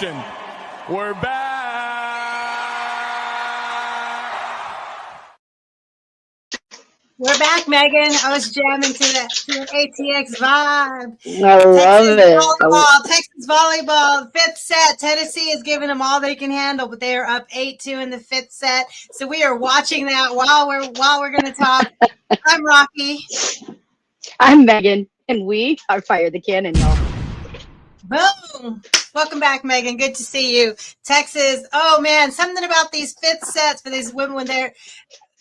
Nation. We're back. We're back, Megan. I was jamming to the ATX vibe. I love it. Texas volleyball, fifth set. Tennessee is giving them all they can handle, but they are up 8-2 in the fifth set. So we are watching that while we're going to talk. I'm Rocky. I'm Megan, and we are Fire the Cannon, y'all. Boom. Welcome back, Megan. Good to see you. Texas. Oh man, something about these fifth sets for these women when they've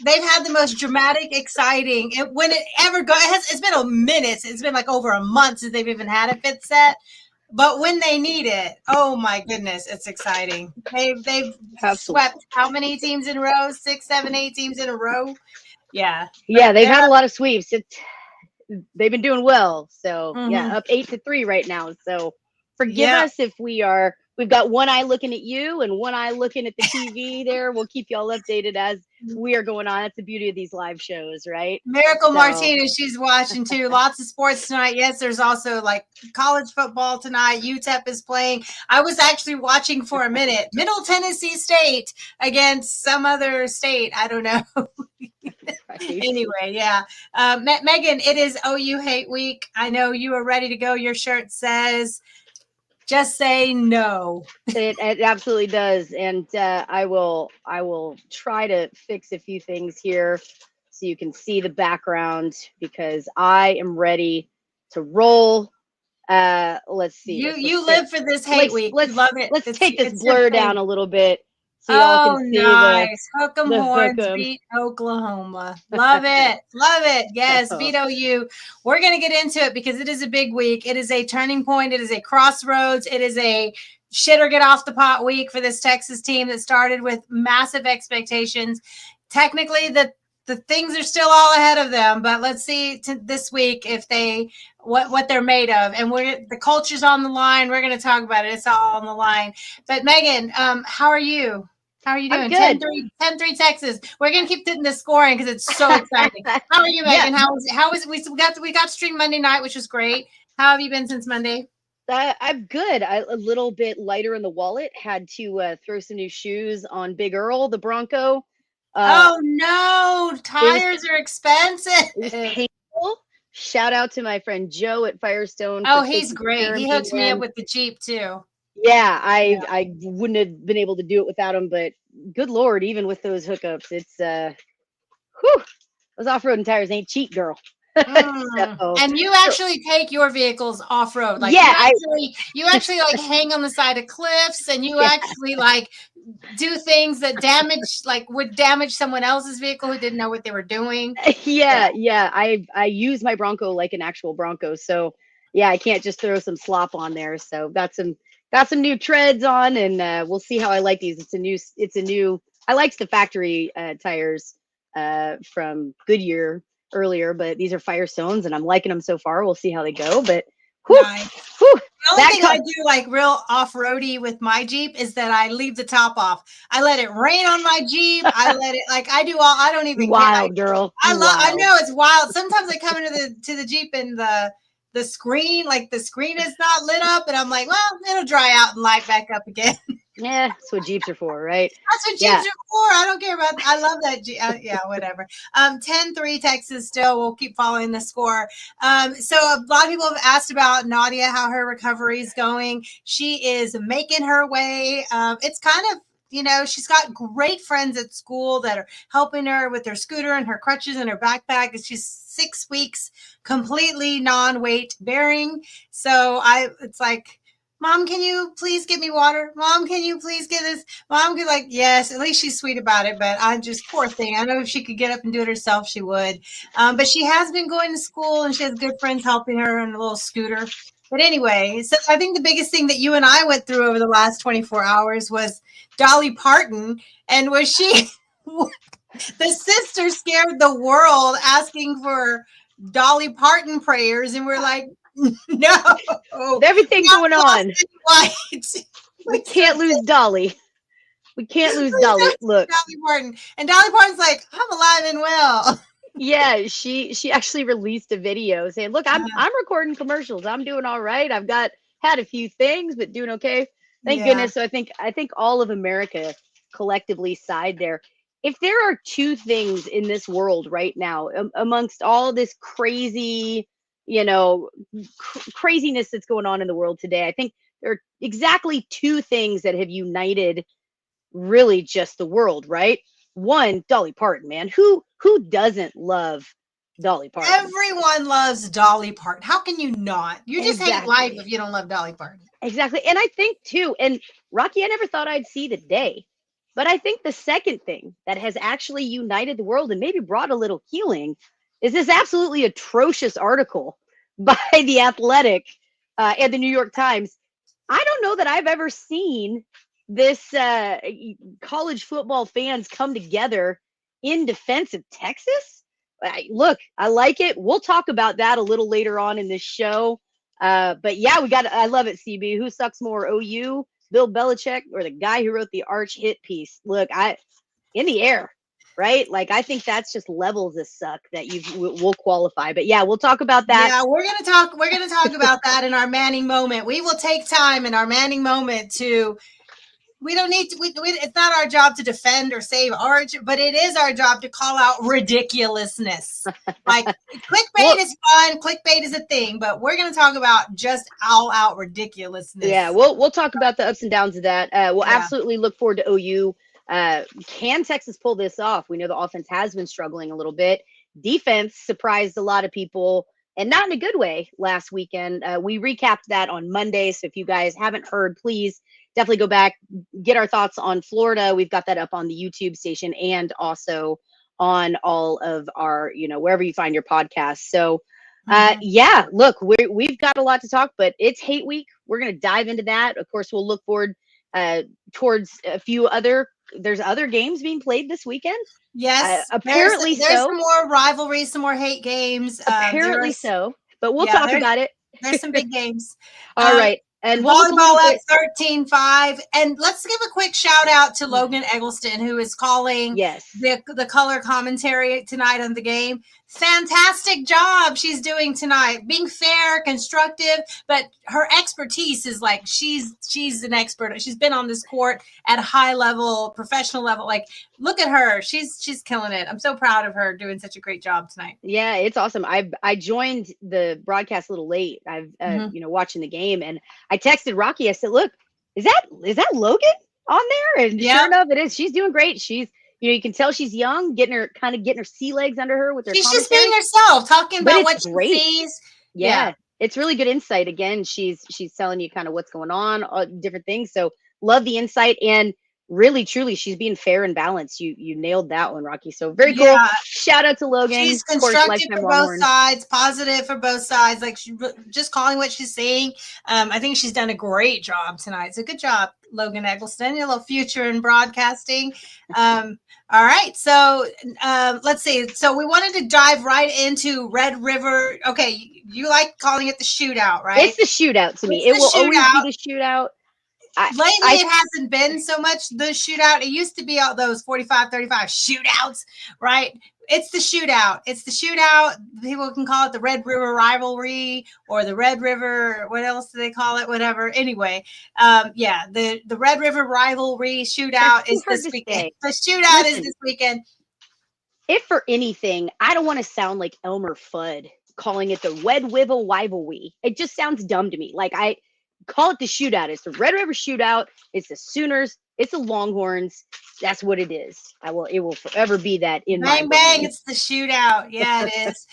had the most dramatic, exciting. When it ever goes, it's been a minute. It's been like over a month since they've even had a fifth set. But when they need it, oh my goodness, it's exciting. They've swept how many teams in a row? 6, 7, 8 teams in a row. Yeah. Yeah, they've had a lot of sweeps. They've been doing well. So yeah, up 8-3 right now. So forgive us if we've got one eye looking at you and one eye looking at the TV there. We'll keep y'all updated as we are going on. That's the beauty of these live shows, right? Miracle Martinez, she's watching too. Lots of sports tonight. Yes, there's also like college football tonight. UTEP is playing. I was actually watching for a minute. Middle Tennessee State against some other state. I don't know. Anyway, yeah. Megan, it is OU Hate Week. I know you are ready to go. Your shirt says, just say no. It absolutely does. And I will try to fix a few things here so you can see the background because I am ready to roll. Let's see. You live for this hate week. Love it. Let's take this blur down a little bit. So y'all can see nice. Hook 'em horns beat Oklahoma. Love it. Love it. Yes, beat OU. We're going to get into it because it is a big week. It is a turning point. It is a crossroads. It is a shit or get off the pot week for this Texas team that started with massive expectations. Technically, the things are still all ahead of them, but let's see this week if what they're made of. And the culture's on the line. We're going to talk about it. It's all on the line. But Megan, how are you? How are you doing? 10-3 Texas. We're gonna keep hitting the scoring because it's so exciting. How are you, Megan? Yeah. How was we got to stream Monday night, which was great. How have you been since Monday? I'm good. A little bit lighter in the wallet. Had to throw some new shoes on Big Earl, the Bronco. Oh no, tires are expensive. It was painful. Shout out to my friend Joe at Firestone. Oh, he's great. He hooked me up with the Jeep too. Yeah, I wouldn't have been able to do it without him, but good Lord, even with those hookups, it's those off-roading tires ain't cheap, girl. So, and you actually take your vehicles off-road. Like you actually like hang on the side of cliffs and you actually like do things that would damage someone else's vehicle who didn't know what they were doing. Yeah. I use my Bronco like an actual Bronco. So yeah, I can't just throw some slop on there. So got some new treads on and we'll see how I like these. It's a new I liked the factory tires from Goodyear earlier, but these are Firestones and I'm liking them so far. We'll see how they go, but nice. The only thing I do like real off-roady with my Jeep is that I leave the top off. I let it rain on my Jeep. I let it I don't even wild girl. I know it's wild. Sometimes I come into the Jeep and the screen is not lit up and I'm like, well, it'll dry out and light back up again. Yeah, that's what Jeeps are for, right? That's what Jeeps are for. I don't care about I love that. Yeah, whatever. 10-3 Texas still. We'll keep following the score. So a lot of people have asked about Nadia, how her recovery is going. She is making her way. It's kind of, she's got great friends at school that are helping her with her scooter and her crutches and her backpack. She's 6 weeks completely non-weight bearing. So it's like, Mom, can you please get me water? Mom, can you please get this? Mom could yes, at least she's sweet about it, but I'm just poor thing. I know if she could get up and do it herself, she would. But she has been going to school and she has good friends helping her on a little scooter. But anyway, so I think the biggest thing that you and I went through over the last 24 hours was Dolly Parton. And was she, the sister scared the world asking for Dolly Parton prayers. And we're like, no. With everything going on. We can't lose Dolly. We can't lose Dolly. Look. Dolly Parton. And Dolly Parton's like, I'm alive and well. Yeah, she actually released a video saying, look, I'm recording commercials. I'm doing all right. I've had a few things, but doing okay. Thank Yeah. goodness. So I think all of America collectively sighed there. If there are two things in this world right now, amongst all this crazy, you know, craziness that's going on in the world today, I think there are exactly two things that have united really just the world, right? One, Dolly Parton, man. Who doesn't love Dolly Parton? Everyone loves Dolly Parton. How can you not? You just hate life Exactly. if you don't love Dolly Parton. Exactly. And I think too, and Rocky, I never thought I'd see the day. But I think the second thing that has actually united the world and maybe brought a little healing is this absolutely atrocious article by The Athletic and the New York Times. I don't know that I've ever seen this college football fans come together in defense of Texas. Look, I like it. We'll talk about that a little later on in this show. But yeah, I love it, CB. Who sucks more, OU, Bill Belichick, or the guy who wrote the arch hit piece? Look, in the air, right? Like, I think that's just levels of suck that will qualify. But yeah, we'll talk about that. Yeah, we're gonna talk about that in our Manning moment. We will take time in our Manning moment to. We don't need to. It's not our job to defend or save Arch, but it is our job to call out ridiculousness. Like clickbait is fun, clickbait is a thing, but we're going to talk about just all out ridiculousness. Yeah, we'll talk about the ups and downs of that. We'll Yeah. absolutely look forward to OU. Can Texas pull this off? We know the offense has been struggling a little bit. Defense surprised a lot of people, and not in a good way last weekend. We recapped that on Monday, so if you guys haven't heard, please definitely go back, get our thoughts on Florida. We've got that up on the YouTube station and also on all of our, wherever you find your podcasts. So yeah, look, we've got a lot to talk, but it's hate week. We're going to dive into that. Of course, we'll look forward towards there's other games being played this weekend. Yes, apparently there's so. some more rivalries, some more hate games. Apparently so, but we'll talk about it. There's some big games. All right. And we'll volleyball up 13-5. And let's give a quick shout out to Logan Eggleston, who is calling the color commentary tonight on the game. Fantastic job she's doing tonight, being fair, constructive, but her expertise is like she's an expert. She's been on this court at a high level, professional level. Like, look at her. She's killing it. I'm so proud of her doing such a great job tonight. Yeah, it's awesome. I joined the broadcast a little late. I've watching the game, and I texted Rocky. I said, "Look, is that Logan on there?" And sure enough, it is. She's doing great. She's you can tell she's young, getting her sea legs under her with her. She's just being herself, talking about what great. She sees. Yeah, it's really good insight. Again, she's telling you kind of what's going on, different things. So love the insight, and really, truly, she's being fair and balanced. You nailed that one, Rocky. So very cool. Shout out to Logan. She's constructive for both sides, positive for both sides. Like, she just calling what she's saying. I think she's done a great job tonight. So good job, Logan Eggleston. Your little future in broadcasting. All right. So let's see. So we wanted to dive right into Red River. Okay. You like calling it the shootout, right? It's the shootout to me. It will always be the shootout. Lately, it hasn't been so much the shootout. It used to be all those 45-35 shootouts, right? It's the shootout. It's the shootout. People can call it the Red River rivalry or the Red River. What else do they call it? Whatever. Anyway, the Red River rivalry shootout is this weekend. The shootout is this weekend. If for anything, I don't want to sound like Elmer Fudd calling it the Red River rivalry. It just sounds dumb to me. Like, I call it the shootout. It's the Red River shootout. It's the Sooners. It's the Longhorns. That's what it is. It will forever be that in my bang bang. It's the shootout. Yeah, it is.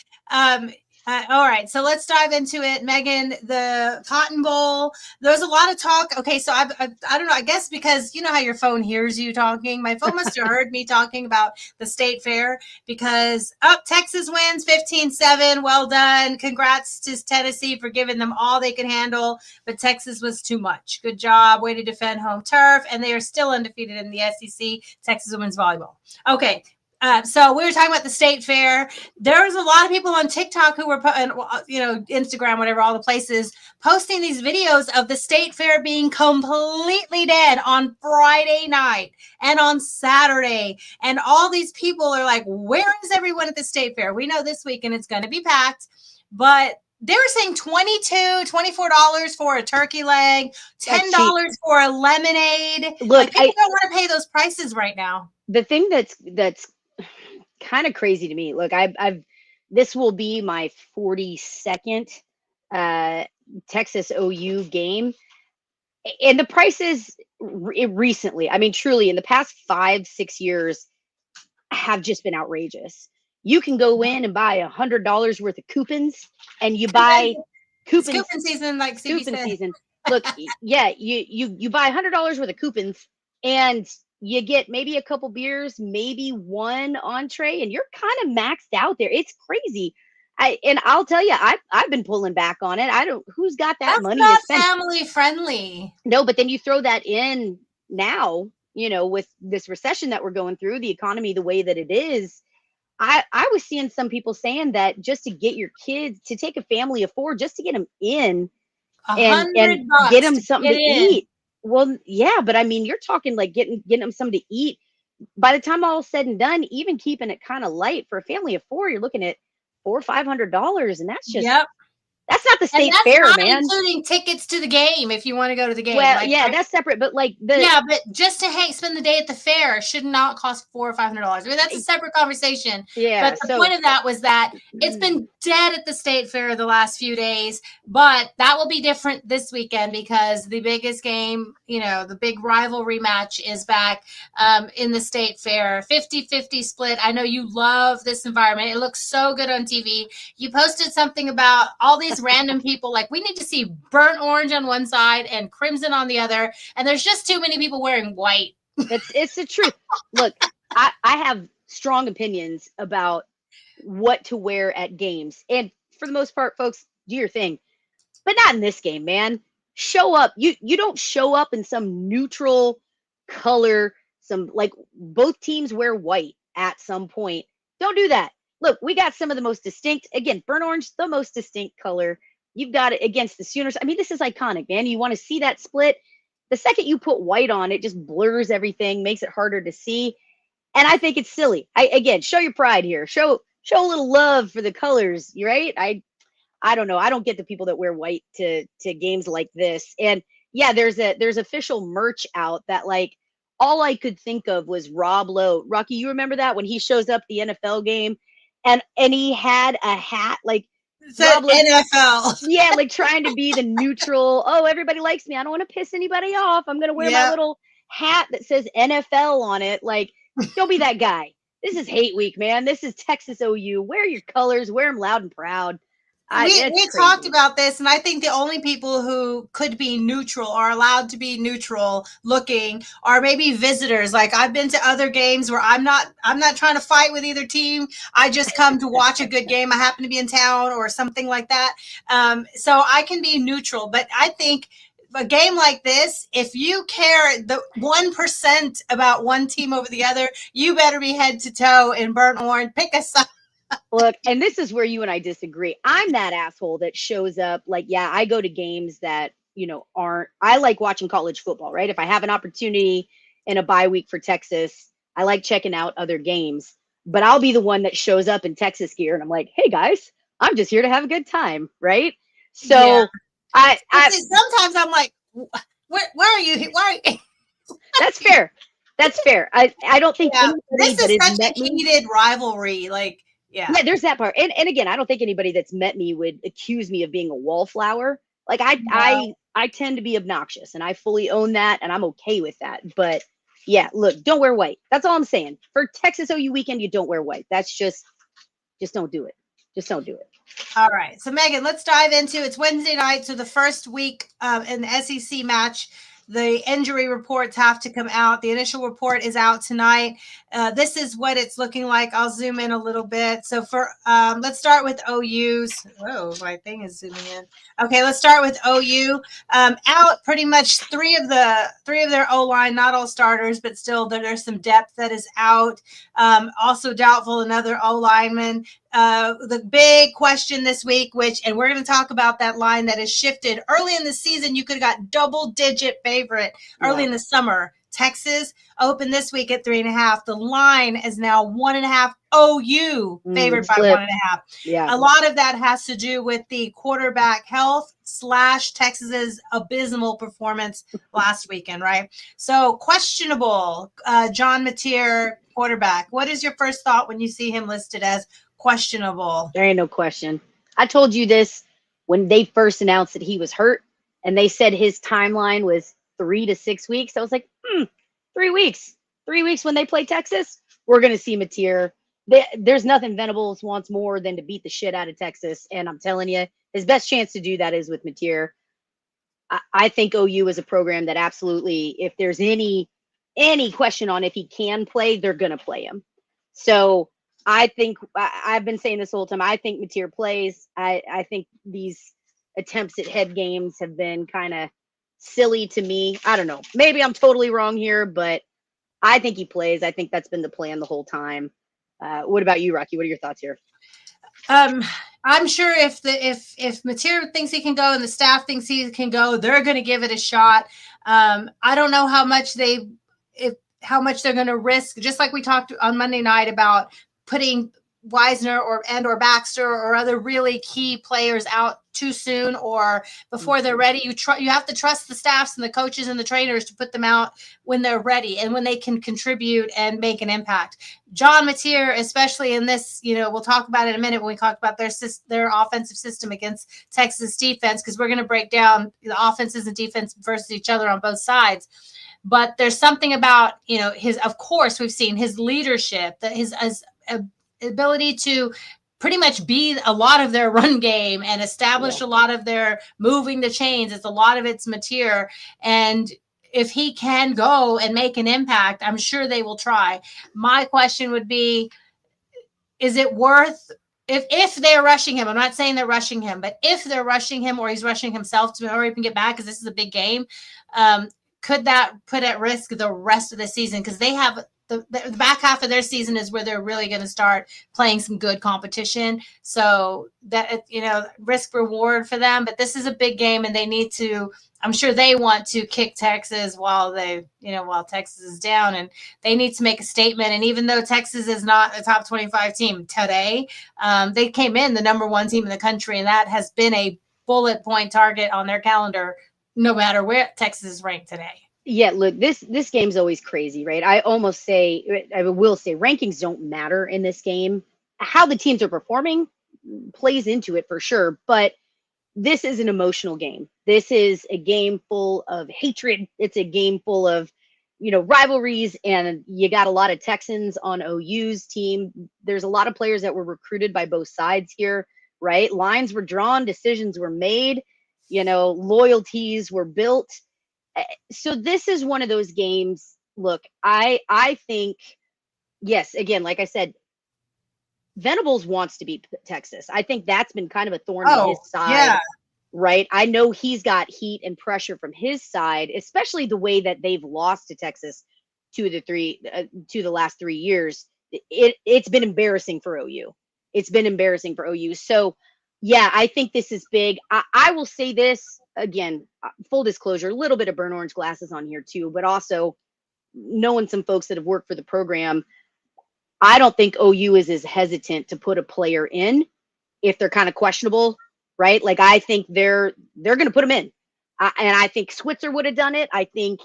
All right, so let's dive into it. Megan, the Cotton Bowl, there's a lot of talk. Okay, so I don't know, I guess because you know how your phone hears you talking. My phone must have heard me talking about the state fair because Texas wins 15-7. Well done. Congrats to Tennessee for giving them all they could handle, but Texas was too much. Good job. Way to defend home turf, and they are still undefeated in the SEC, Texas women's volleyball. Okay. So we were talking about the state fair. There was a lot of people on TikTok who were, Instagram, whatever, all the places, posting these videos of the state fair being completely dead on Friday night and on Saturday. And all these people are like, where is everyone at the state fair? We know this weekend it's going to be packed, but they were saying $24 for a turkey leg, $10 for a lemonade. Look, like, people don't want to pay those prices right now. The thing that's kind of crazy to me. Look, I've this will be my 42nd Texas OU game, and the prices recently, I mean, truly, in the past 5-6 years, have just been outrageous. You can go in and buy $100 worth of coupons, and you buy coupon season, like CB coupon said. season. Look, yeah, you buy $100 worth of coupons, and you get maybe a couple beers, maybe one entree, and you're kind of maxed out there. It's crazy. And I'll tell you, I've been pulling back on it. Who's got that That's money not to spend? family friendly. No, but then you throw that in now, with this recession that we're going through, the economy the way that it is. I was seeing some people saying that just to get your kids, to take a family of 4, just to get them in and get them something to eat. Well, yeah, but I mean, you're talking like getting them something to eat. By the time all is said and done, even keeping it kind of light for a family of 4, you're looking at $400 or $500, and that's just that's not the state fair, man. Including tickets to the game if you want to go to the game. Well, that's separate, but like but just to spend the day at the fair should not cost $400 or $500. I mean, that's a separate conversation. Yeah. But the point of that was that it's been dead at the state fair the last few days, but that will be different this weekend because the biggest game, the big rivalry match is back in the state fair. 50-50 split. I know you love this environment. It looks so good on TV. You posted something about all these random people, like, we need to see burnt orange on one side and crimson on the other, and there's just too many people wearing white. It's the truth. Look, I have strong opinions about what to wear at games, and for the most part, folks, do your thing, but not in this game, man. Show up. You don't show up in some neutral color, like both teams wear white at some point. Don't do that. Look, we got some of the most distinct, again, burnt orange, the most distinct color. You've got it against the Sooners. I mean, this is iconic, man. You want to see that split. The second you put white on, it just blurs everything, makes it harder to see. And I think it's silly. Again, show your pride here. Show a little love for the colors, right? I don't know. I don't get the people that wear white to games like this. And yeah, there's official merch out that, like, all I could think of was Rob Lowe. Rocky, you remember that when he shows up the NFL game? And he had a hat like NFL. Yeah, like trying to be the neutral. Oh, everybody likes me. I don't want to piss anybody off. I'm gonna wear my little hat that says NFL on it. Like, don't be that guy. This is hate week, man. This is Texas OU. Wear your colors. Wear them loud and proud. We talked about this, and I think the only people who could be neutral or allowed to be neutral looking are maybe visitors. Like, I've been to other games where I'm not trying to fight with either team. I just come to watch a good game. I happen to be in town or something like that. So I can be neutral, but I think a game like this, if you care the 1% about one team over the other, you better be head to toe in burnt orange. Pick a side. Look, and this is where you and I disagree. I'm that asshole that shows up. Like, yeah, I go to games that, I like watching college football, right? If I have an opportunity in a bye week for Texas, I like checking out other games. But I'll be the one that shows up in Texas gear, and I'm like, hey, guys, I'm just here to have a good time, right? So sometimes I'm like, where are you? Why? That's fair. That's fair. I don't think this is such a heated rivalry. Like, yeah, there's that part. And again, I don't think anybody that's met me would accuse me of being a wallflower. Like, I tend to be obnoxious, and I fully own that, and I'm okay with that. But yeah, look, don't wear white. That's all I'm saying. For Texas OU weekend, you don't wear white. That's just don't do it. Just don't do it. All right. So, Megan, let's dive into it's Wednesday night. So the first week in the SEC match, the injury reports have to come out. The initial report is out tonight. This is what it's looking like. I'll zoom in a little bit. So let's start with OU's. Whoa, my thing is zooming in. Okay, let's start with OU. Out pretty much three of their O-line, not all starters, but still there's some depth that is out. Also doubtful another O-lineman. The big question this week, and we're going to talk about that line that has shifted early in the season. You could have got double-digit favorite early in the summer. Texas opened this week at 3.5. The line is now 1.5. OU favored by flip. 1.5. Yeah. A lot of that has to do with the quarterback health / Texas's abysmal performance last weekend, right? So questionable, John Mateer, quarterback. What is your first thought when you see him listed as questionable? There ain't no question. I told you this when they first announced that he was hurt, and they said his timeline was 3 to 6 weeks. I was like, 3 weeks. 3 weeks when they play Texas, we're going to see Mateer. There's nothing Venables wants more than to beat the shit out of Texas. And I'm telling you, his best chance to do that is with Mateer. I think OU is a program that absolutely, if there's any question on if he can play, they're going to play him. So I think I've been saying this whole time. I think Mateer plays. I think these attempts at head games have been kind of silly to me. I don't know. Maybe I'm totally wrong here, but I think he plays. I think that's been the plan the whole time. What about you, Rocky? What are your thoughts here? I'm sure if Mateer thinks he can go and the staff thinks he can go, they're going to give it a shot. I don't know how much they're going to risk. Just like we talked on Monday night about putting Wisner or Baxter or other really key players out too soon or before they're ready. You have to trust the staffs and the coaches and the trainers to put them out when they're ready and when they can contribute and make an impact. John Mateer, especially in this, we'll talk about it in a minute when we talk about their offensive system against Texas defense, because we're going to break down the offenses and defense versus each other on both sides. But there's something about, of course, we've seen his leadership, that his ability to pretty much be a lot of their run game and establish a lot of their moving the chains. It's a lot of it's Mateer. And if he can go and make an impact, I'm sure they will try. My question would be, is it worth, if they're rushing him, I'm not saying they're rushing him, but if they're rushing him or he's rushing himself to hurry up and get back, because this is a big game, could that put at risk the rest of the season? Because they have the back half of their season is where they're really going to start playing some good competition. So that, risk reward for them. But this is a big game, and they need to, I'm sure they want to kick Texas while Texas is down, and they need to make a statement. And even though Texas is not a top 25 team today, they came in the number 1 team in the country, and that has been a bullet point target on their calendar no matter where Texas is ranked today. Yeah, look, this game's always crazy, right? I will say rankings don't matter in this game. How the teams are performing plays into it for sure, but this is an emotional game. This is a game full of hatred. It's a game full of, rivalries, and you got a lot of Texans on OU's team. There's a lot of players that were recruited by both sides here, right? Lines were drawn, decisions were made, loyalties were built. So this is one of those games. Look, I think, yes, again, like I said, Venables wants to beat Texas. I think that's been kind of a thorn in his side, right? I know he's got heat and pressure from his side, especially the way that they've lost to Texas to the last 3 years. It's been embarrassing for OU. It's been embarrassing for OU. So, yeah, I think this is big. I will say this. Again, full disclosure, a little bit of burnt orange glasses on here too, but also knowing some folks that have worked for the program, I don't think OU is as hesitant to put a player in if they're kind of questionable, right? Like, I think they're going to put them in. And I think Switzer would have done it. I think,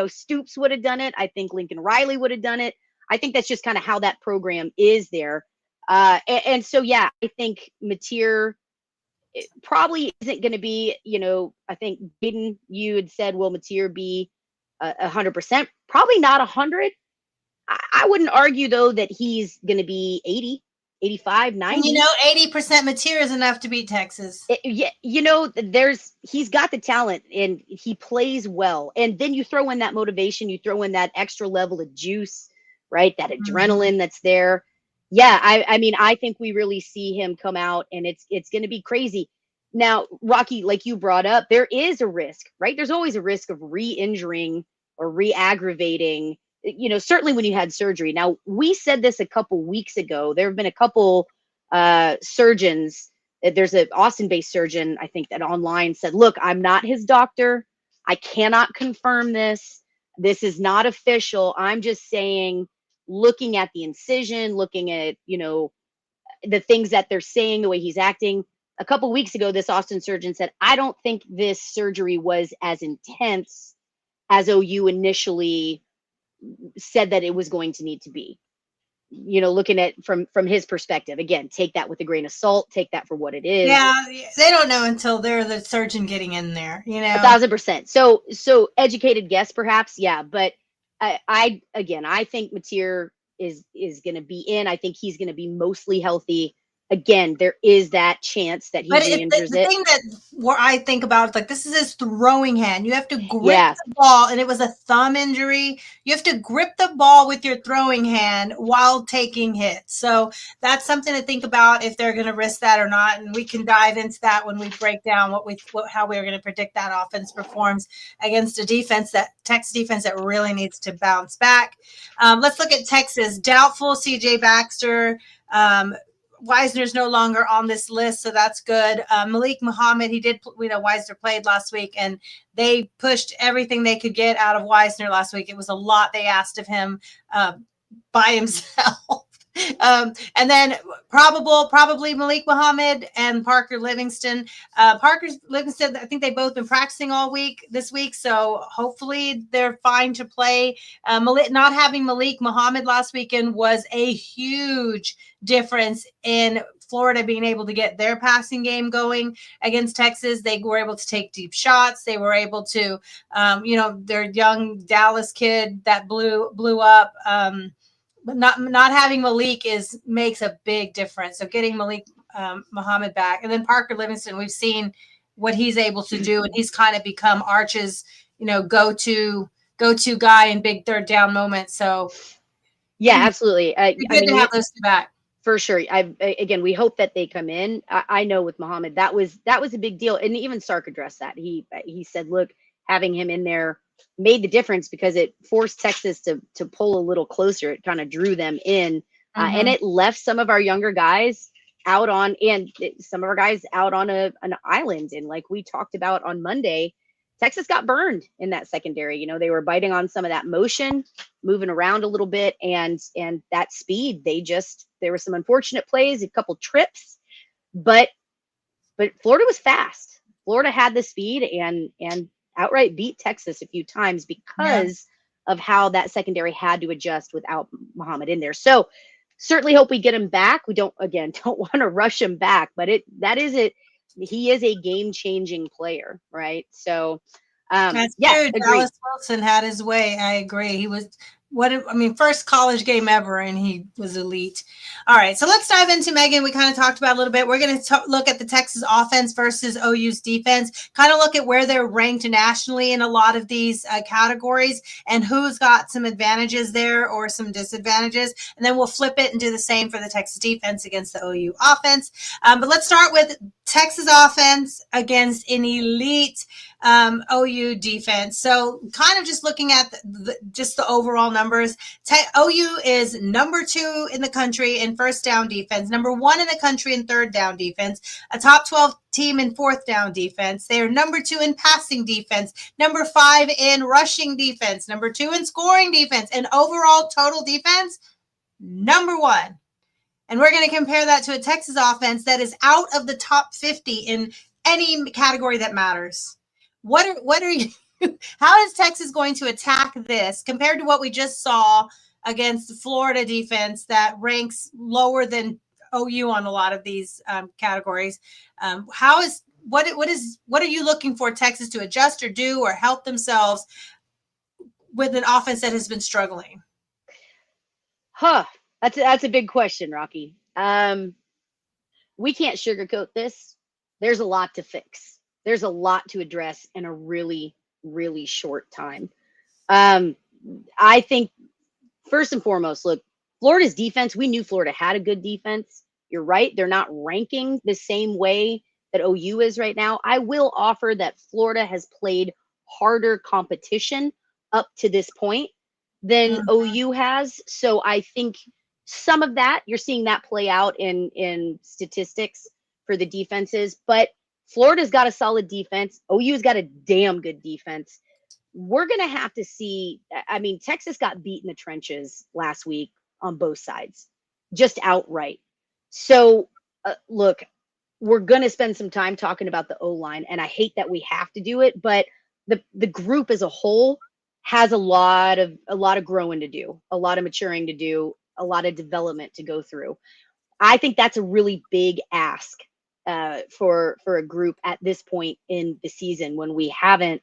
Stoops would have done it. I think Lincoln Riley would have done it. I think that's just kind of how that program is there. And so, yeah, I think Mateer, it probably isn't going to be, I think Baden, you had said, will Mateer be 100%? Probably not 100. I wouldn't argue, though, that he's going to be 80, 85, 90. 80% Mateer is enough to beat Texas. He's got the talent and he plays well. And then you throw in that motivation, you throw in that extra level of juice, right? That adrenaline that's there. Yeah, I mean, I think we really see him come out, and it's going to be crazy. Now, Rocky, like you brought up, there is a risk, right? There's always a risk of re-injuring or re-aggravating, certainly when you had surgery. Now, we said this a couple weeks ago. There have been a couple surgeons. There's an Austin-based surgeon, I think, that online said, look, I'm not his doctor. I cannot confirm this, This is not official. I'm just saying, looking at the incision, looking at, the things that they're saying, the way he's acting. A couple weeks ago, this Austin surgeon said, I don't think this surgery was as intense as OU initially said that it was going to need to be. Looking at from his perspective, again, take that with a grain of salt, take that for what it is. Yeah, they don't know until they're the surgeon getting in there, 1,000%. So educated guess, perhaps, yeah. But I think Mateer is going to be in. I think he's going to be mostly healthy. Again, there is that chance that he re-injures the it. thing that where I think about is like, this is his throwing hand. You have to grip the ball, and it was a thumb injury. You have to grip the ball with your throwing hand while taking hits. So that's something to think about if they're going to risk that or not. And we can dive into that when we break down how we're going to predict that offense performs against a Texas defense that really needs to bounce back. Let's look at Texas. Doubtful CJ Baxter. Wisner's no longer on this list, so that's good. Malik Muhammad, Wisner played last week, and they pushed everything they could get out of Wisner last week. It was a lot they asked of him by himself. And then probably Malik Muhammad and Parker Livingston. Livingston, I think they've both been practicing all this week, so hopefully they're fine to play. Not having Malik Muhammad last weekend was a huge difference in Florida being able to get their passing game going against Texas. They were able to take deep shots. They were able to, their young Dallas kid that blew up. But not having Malik makes a big difference. So getting Malik Muhammad back, and then Parker Livingston, we've seen what he's able to do, and he's kind of become Arch's, go-to guy in big third down moments. So yeah, absolutely. Good to have those two back. For sure. Again, we hope that they come in. I know with Muhammad, that was a big deal. And even Sark addressed that. He said, look, having him in there made the difference because it forced Texas to pull a little closer. It kind of drew them in, and it left some of our younger guys out on an island. And like we talked about on Monday, Texas got burned in that secondary. They were biting on some of that motion, moving around a little bit, and that speed. There were some unfortunate plays, a couple trips, but Florida was fast. Florida had the speed and outright beat Texas a few times because of how that secondary had to adjust without Muhammad in there. So certainly hope we get him back. We don't want to rush him back, but he is a game-changing player, right? So that's true. Dallas Wilson had his way. I agree. He was first college game ever, and he was elite. All right, so let's dive into, Megan. We kind of talked about a little bit. We're going to look at the Texas offense versus OU's defense, kind of look at where they're ranked nationally in a lot of these categories and who's got some advantages there or some disadvantages. And then we'll flip it and do the same for the Texas defense against the OU offense. But let's start with Texas offense against an elite OU defense. So kind of just looking at the overall numbers, OU is number 2 in the country in first down defense, number 1 in the country in third down defense, a top 12 team in fourth down defense. They are number 2 in passing defense, number 5 in rushing defense, number 2 in scoring defense, and overall total defense, number 1. And we're going to compare that to a Texas offense that is out of the top 50 in any category that matters. What are you? How is Texas going to attack this compared to what we just saw against the Florida defense that ranks lower than OU on a lot of these categories? What are you looking for Texas to adjust or do or help themselves with an offense that has been struggling? That's a big question, Rocky. We can't sugarcoat this. There's a lot to fix. There's a lot to address in a really, really short time. I think first and foremost, look, Florida's defense, we knew Florida had a good defense. You're right. They're not ranking the same way that OU is right now. I will offer that Florida has played harder competition up to this point than OU has. So I think some of that, you're seeing that play out in statistics for the defenses, but Florida's got a solid defense. OU's got a damn good defense. we're going to have to see. I mean, Texas got beat in the trenches last week on both sides, just outright. So, look, we're going to spend some time talking about the O-line, and I hate that we have to do it, but the group as a whole has a lot of growing to do, a lot of maturing to do, a lot of development to go through. I think that's a really big ask for a group at this point in the season when we hasn't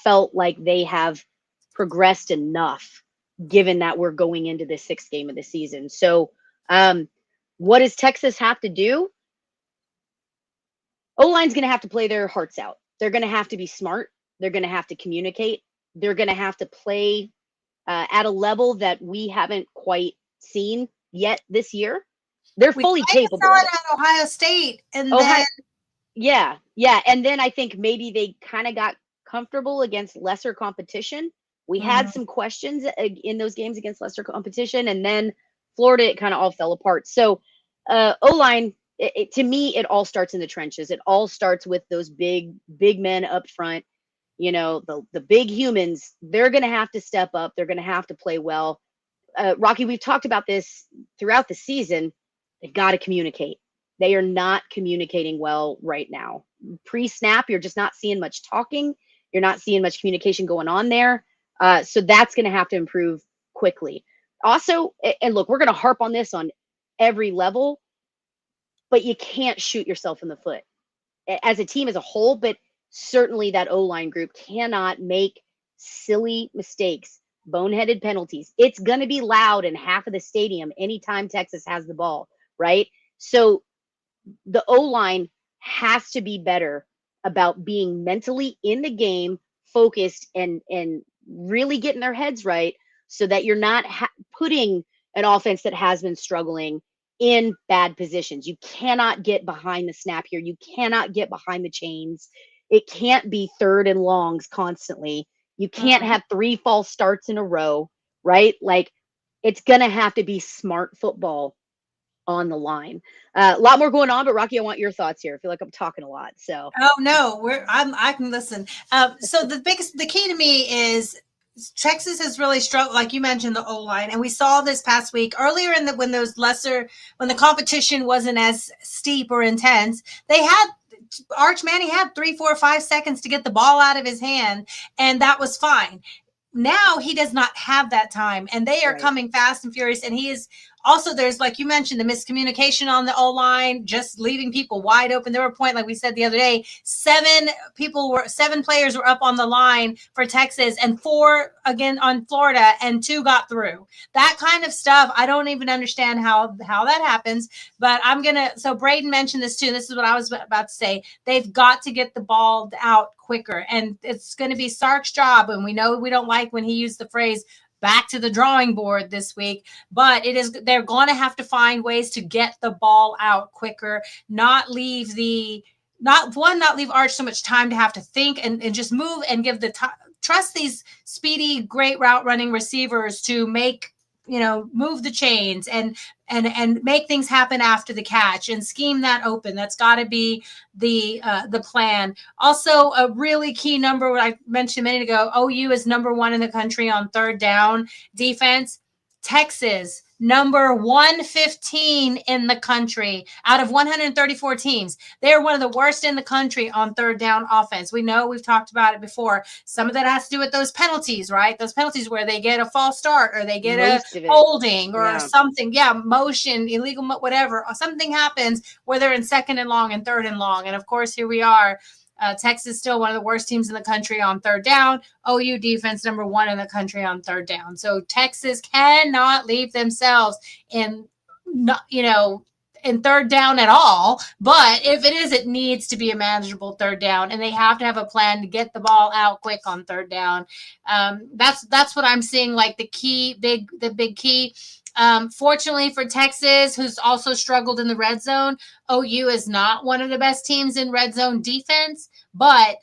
felt like they have progressed enough, given that we're going into the 6th game of the season. So, what does Texas have to do? O-line's going to have to play their hearts out. They're going to have to be smart. They're going to have to communicate. They're going to have to play at a level that we haven't quite seen yet this year. They're fully capable. Saw it at Ohio State, and then yeah, and then I think maybe they kind of got comfortable against lesser competition. We had some questions in those games against lesser competition, and then Florida, it kind of all fell apart. So O-line, to me, it all starts in the trenches. It all starts with those big men up front. You know, the big humans. They're going to have to step up. They're going to have to play well. Rocky, we've talked about this throughout the season. They've got to communicate. They are not communicating well right now. Pre-snap, you're just not seeing much talking. You're not seeing much communication going on there. So that's going to have to improve quickly. Also, and look, we're going to harp on this on every level, but you can't shoot yourself in the foot as a team as a whole, but certainly that O-line group cannot make silly mistakes, boneheaded penalties. It's going to be loud in half of the stadium anytime Texas has the ball, right? So the O-line has to be better about being mentally in the game, focused, and really getting their heads right so that you're not putting an offense that has been struggling in bad positions. You cannot get behind the snap here. You cannot get behind the chains. It can't be 3rd and longs constantly. You can't have 3 false starts in a row, right? Like, it's going to have to be smart football on the line. A lot more going on, but Rocky, I want your thoughts here. I feel like I'm talking a lot. So. Oh no, I can listen. So the key to me is Texas has really struggled, like you mentioned, the O-line, and we saw this past week earlier when the competition wasn't as steep or intense. They had Arch Manning had 3, 4, 5 seconds to get the ball out of his hand, and that was fine. Now he does not have that time, and they are coming fast and furious. And he is also, there's, like you mentioned, the miscommunication on the O-line, just leaving people wide open. There were a point, like we said the other day, 7 players were up on the line for Texas and 4 again on Florida, and 2 got through. That kind of stuff, I don't even understand how that happens. But so Braden mentioned this too, and this is what I was about to say. They've got to get the ball out quicker, and it's going to be Sark's job. And we know we don't like when he used the phrase back to the drawing board this week, but they're going to have to find ways to get the ball out quicker, not leave Arch so much time to have to think and just move and give trust these speedy, great route running receivers to move the chains and make things happen after the catch and scheme that open. That's got to be the plan. Also, a really key number, what I mentioned a minute ago, OU is number 1 in the country on 3rd down defense. Texas, number 115 in the country out of 134 teams. They're one of the worst in the country on 3rd down offense. We know, we've talked about it before. Some of that has to do with those penalties, right? Those penalties where they get a false start or they get a holding or something. Yeah, motion, illegal, whatever. Something happens where they're in 2nd and long and 3rd and long. And of course, here we are. Texas still one of the worst teams in the country on 3rd down. OU defense number 1 in the country on 3rd down. So Texas cannot leave themselves in 3rd down at all. But if it is, it needs to be a manageable 3rd down, and they have to have a plan to get the ball out quick on 3rd down. That's what I'm seeing, like the big key. Fortunately for Texas, who's also struggled in the red zone, OU is not one of the best teams in red zone defense, but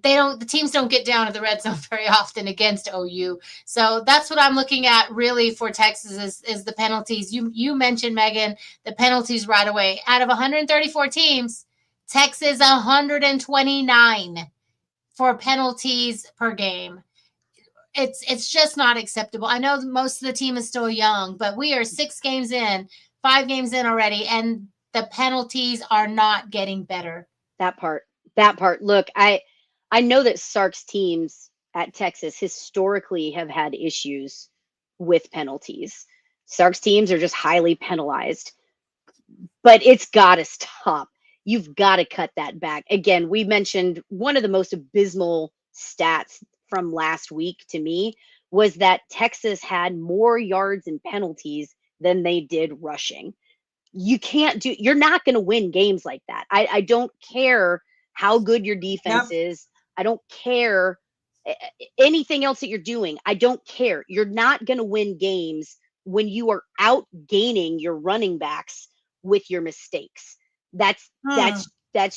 the teams don't get down to the red zone very often against OU. So that's what I'm looking at really for Texas is the penalties. You mentioned, Megan, the penalties right away. Out of 134 teams, Texas 129. for penalties per game. It's just not acceptable. I know most of the team is still young, but we are 6 games in, 5 games in already, and the penalties are not getting better. That part. Look, I know that Sark's teams at Texas historically have had issues with penalties. Sark's teams are just highly penalized, but it's got to stop. You've got to cut that back. Again, we mentioned one of the most abysmal stats from last week to me was that Texas had more yards and penalties than they did rushing. You're not going to win games like that. I don't care how good your defense is. I don't care anything else that you're doing. I don't care. You're not going to win games when you are outgaining your running backs with your mistakes. That's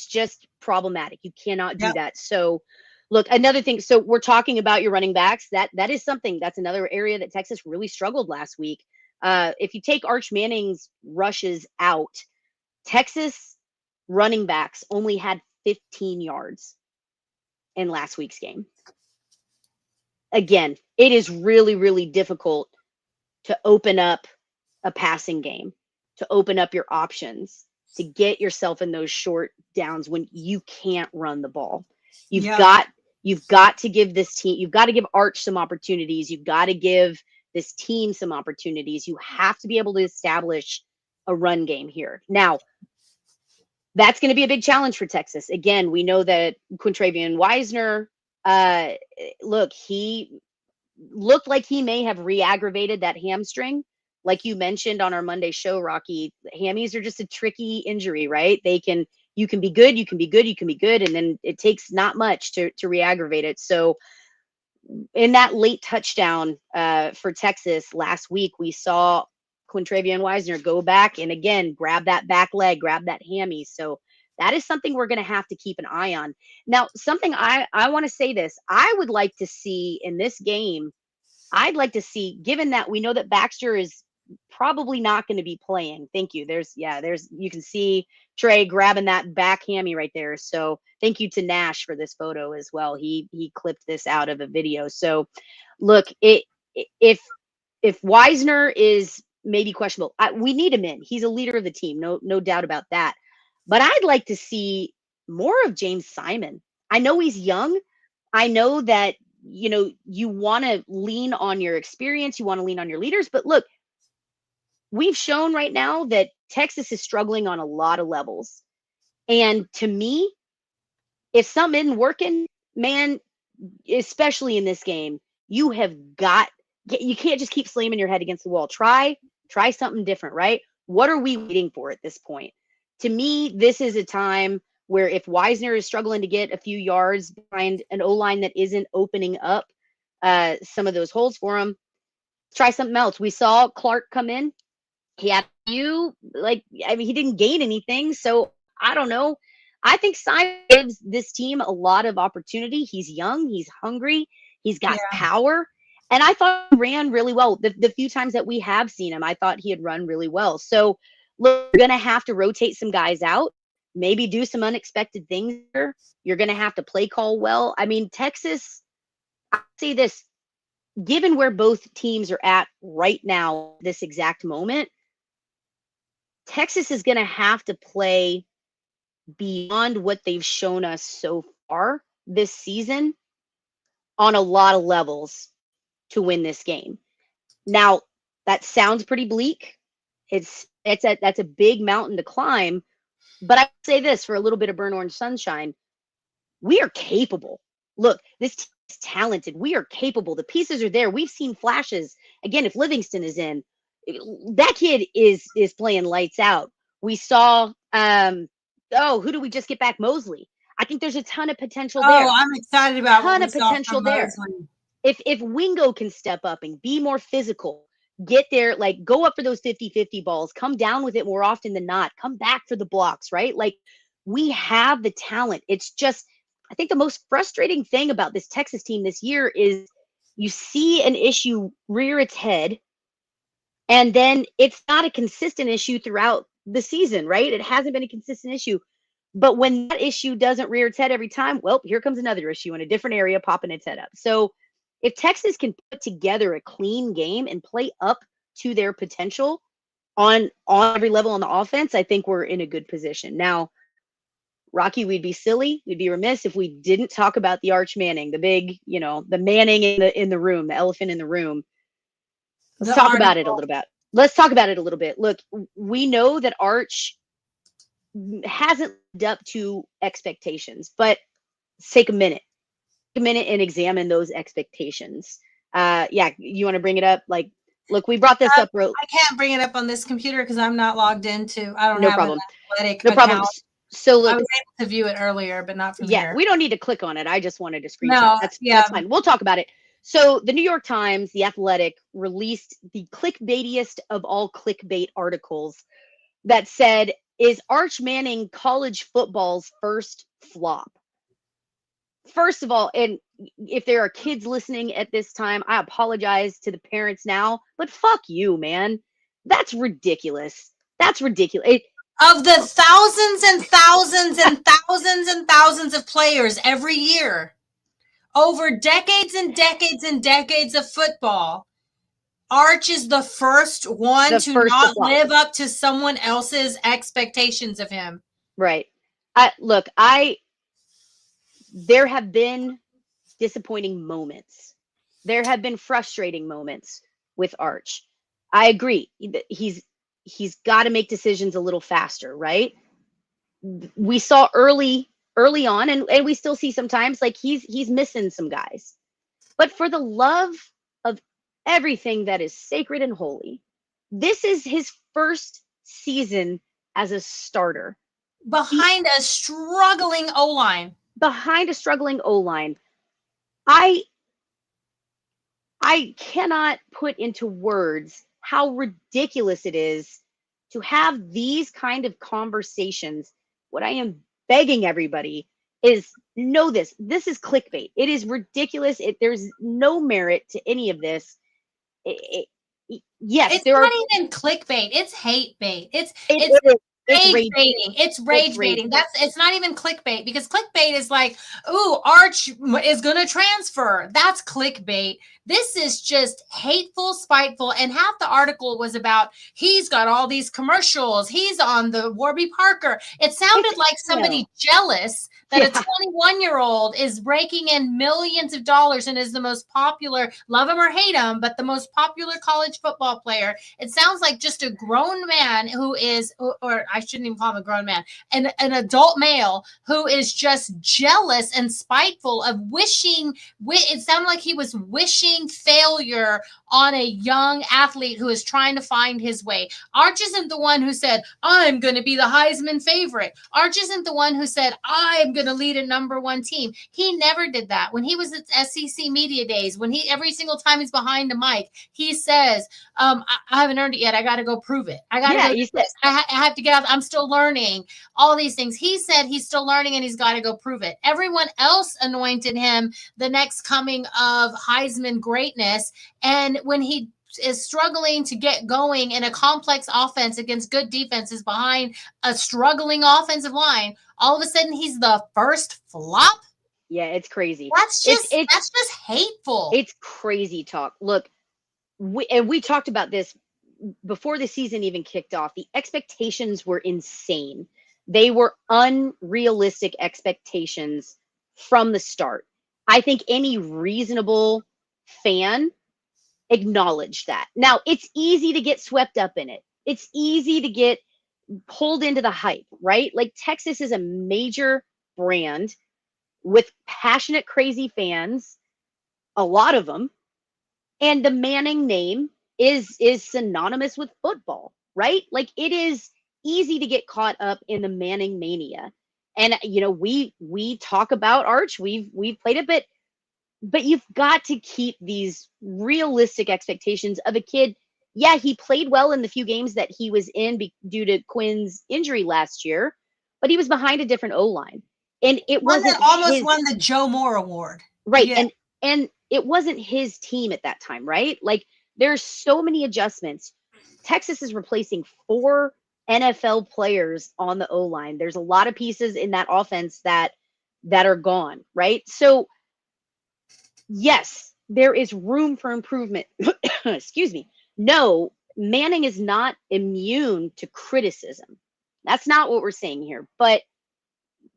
just problematic. You cannot do that. So look, another thing. So we're talking about your running backs. That is something. That's another area that Texas really struggled last week. If you take Arch Manning's rushes out, Texas running backs only had 15 yards in last week's game. Again, it is really, really difficult to open up a passing game, to open up your options, to get yourself in those short downs when you can't run the ball. You've got to give this team, you've got to give Arch some opportunities. You've got to give this team some opportunities. You have to be able to establish a run game here. Now, that's going to be a big challenge for Texas. Again, we know that Quintravian Wisner, look, he looked like he may have re-aggravated that hamstring. Like you mentioned on our Monday show, Rocky, hammies are just a tricky injury, right? You can be good, you can be good, you can be good, and then it takes not much to re-aggravate it. So in that late touchdown for Texas last week, we saw Quintravian Wisner go back and again grab that back leg, grab that hammy. So that is something we're going to have to keep an eye on. Now, something I want to say this. I would like to see in this game, I'd like to see, given that we know that Baxter is probably not going to be playing. Thank you. You can see Trey grabbing that back hammy right there. So thank you to Nash for this photo as well. He clipped this out of a video. So look, if Wisner is maybe questionable, we need him in. He's a leader of the team. No doubt about that. But I'd like to see more of James Simon. I know he's young. I know that, you want to lean on your experience. You want to lean on your leaders. But look, we've shown right now that Texas is struggling on a lot of levels. And to me, if something isn't working, man, especially in this game, you can't just keep slamming your head against the wall. Try something different, right? What are we waiting for at this point? To me, this is a time where if Wisner is struggling to get a few yards behind an O-line that isn't opening up some of those holes for him, try something else. We saw Clark come in. He had he didn't gain anything. So I don't know. I think Simon gives this team a lot of opportunity. He's young. He's hungry. He's got power. And I thought he ran really well. The few times that we have seen him, I thought he had run really well. So look, you're going to have to rotate some guys out, maybe do some unexpected things here. You're going to have to play call well. I mean, Texas, I say this, given where both teams are at right now, this exact moment, Texas is going to have to play beyond what they've shown us so far this season on a lot of levels to win this game. Now, that sounds pretty bleak. That's a big mountain to climb. But I would say this, for a little bit of burnt orange sunshine, we are capable. Look, this team is talented. We are capable. The pieces are there. We've seen flashes. Again, if Livingston is in, that kid is playing lights out. We saw, who do we just get back? Mosley. I think there's a ton of potential there. Oh, I'm excited about a ton of potential there. If Wingo can step up and be more physical, get there, like go up for those 50-50 balls, come down with it more often than not, come back for the blocks, right? Like we have the talent. It's just, I think the most frustrating thing about this Texas team this year is you see an issue rear its head and then it's not a consistent issue throughout the season, right? It hasn't been a consistent issue. But when that issue doesn't rear its head every time, well, here comes another issue in a different area popping its head up. So if Texas can put together a clean game and play up to their potential on every level on the offense, I think we're in a good position. Now, Rocky, we'd be silly, we'd be remiss if we didn't talk about the Arch Manning, the big, the Manning in the room, the elephant in the room. Let's talk about it a little bit. Let's talk about it a little bit. Look, we know that Arch hasn't lived up to expectations, but take a minute and examine those expectations. Yeah, you want to bring it up? Like, look, we brought this up. I can't bring it up on this computer because I'm not logged into. I don't no have problem. an Athletic no account. problem. So look, I was able to view it earlier, but not from here. We don't need to click on it. I just wanted to screenshot. No, That's fine. We'll talk about it. So the New York Times, The Athletic, released the clickbaitiest of all clickbait articles that said, "Is Arch Manning college football's first flop?" First of all, and if there are kids listening at this time, I apologize to the parents now, but fuck you, man. That's ridiculous. That's ridiculous. Of the thousands and thousands and thousands and thousands of players every year, over decades and decades and decades of football, Arch is the first one to not live up to someone else's expectations of him. Right. There have been disappointing moments. There have been frustrating moments with Arch. I agree. He's got to make decisions a little faster, right? We saw early on, and we still see sometimes, like he's missing some guys. But for the love of everything that is sacred and holy, this is his first season as a starter. Behind a struggling O-line. I cannot put into words how ridiculous it is to have these kind of conversations. What I am begging everybody is know this. This is clickbait. It is ridiculous. There's no merit to any of this. Yes, it's not even clickbait. It's hate bait. It's rage baiting. It's rage baiting. It's not even clickbait, because clickbait is like, ooh, Arch is going to transfer. That's clickbait. This is just hateful, spiteful. And half the article was about, he's got all these commercials. He's on the Warby Parker. It sounded like somebody jealous that a 21-year-old is raking in millions of dollars and is the most popular, love him or hate him, but the most popular college football player. It sounds like just a grown man who is, or I shouldn't even call him a grown man, an adult male who is just jealous and spiteful of wishing. It sounded like he was wishing failure on a young athlete who is trying to find his way. Arch isn't the one who said, I'm going to be the Heisman favorite. Arch isn't the one who said, I'm going to lead a #1 team. He never did that. When he was at SEC Media Days, every single time he's behind the mic, he says, I haven't earned it yet. I got to go prove it. I have to get out. I'm still learning. All these things. He said he's still learning and he's got to go prove it. Everyone else anointed him the next coming of Heisman greatness. And when he is struggling to get going in a complex offense against good defenses behind a struggling offensive line, all of a sudden he's the first flop. Yeah, it's crazy. That's just hateful. It's crazy talk. Look, we talked about this before the season even kicked off. The expectations were insane. They were unrealistic expectations from the start. I think any reasonable fan acknowledged that. Now, it's easy to get swept up in it. It's easy to get pulled into the hype, right? Like, Texas is a major brand with passionate, crazy fans, a lot of them. And the Manning name is synonymous with football, right? Like, it is easy to get caught up in the Manning mania. And, we talk about Arch, we've played it, but you've got to keep these realistic expectations of a kid. Yeah, he played well in the few games that he was in due to Quinn's injury last year, but he was behind a different O-line. And it wasn't almost won the Joe Moore Award. Right. Yeah. And it wasn't his team at that time, right? Like, there's so many adjustments. Texas is replacing 4 NFL players on the O-line. There's a lot of pieces in that offense that are gone, right? So yes, there is room for improvement. Excuse me. No, Manning is not immune to criticism. That's not what we're saying here. But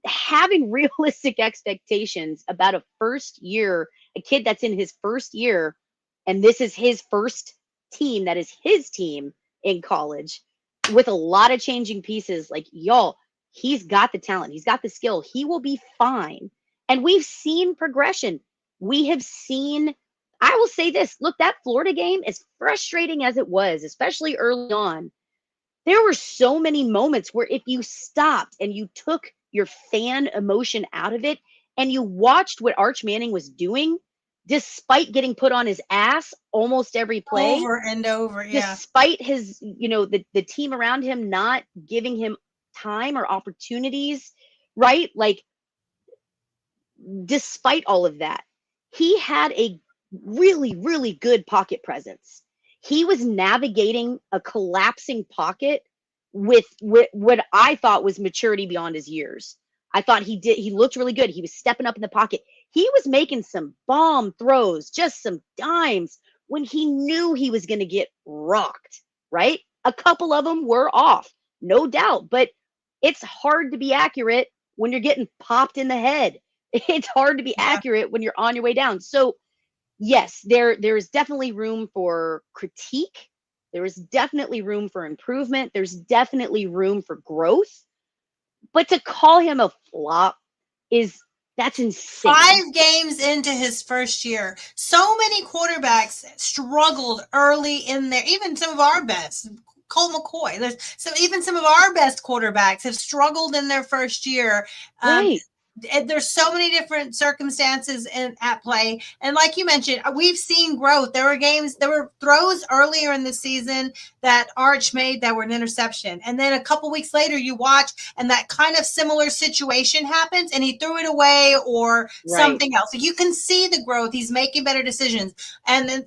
having realistic expectations about a first year, a kid that's in his first year, and this is his first team, that is his team in college, with a lot of changing pieces, like, y'all, he's got the talent, he's got the skill, he will be fine. And we've seen progression. We have seen, I will say this, look, that Florida game, as frustrating as it was, especially early on, there were so many moments where if you stopped and you took your fan emotion out of it and you watched what Arch Manning was doing, despite getting put on his ass almost every play, over and over, yeah. despite his, the team around him not giving him time or opportunities, right? Like, despite all of that, he had a really, really good pocket presence. He was navigating a collapsing pocket with what I thought was maturity beyond his years. I thought he looked really good. He was stepping up in the pocket. He was making some bomb throws, just some dimes when he knew he was going to get rocked, right? A couple of them were off, no doubt, but it's hard to be accurate when you're getting popped in the head. It's hard to be accurate when you're on your way down. So yes, there is definitely room for critique. There is definitely room for improvement. There's definitely room for growth. But to call him a flop that's insane. 5 games into his first year. So many quarterbacks struggled early in there. Even some of our best, Colt McCoy. Even some of our best quarterbacks have struggled in their first year. Right. There's so many different circumstances at play. And like you mentioned, we've seen growth. There were throws earlier in the season that Arch made that were an interception. And then a couple weeks later you watch and that kind of similar situation happens and he threw it away or something else. So you can see the growth. He's making better decisions. And then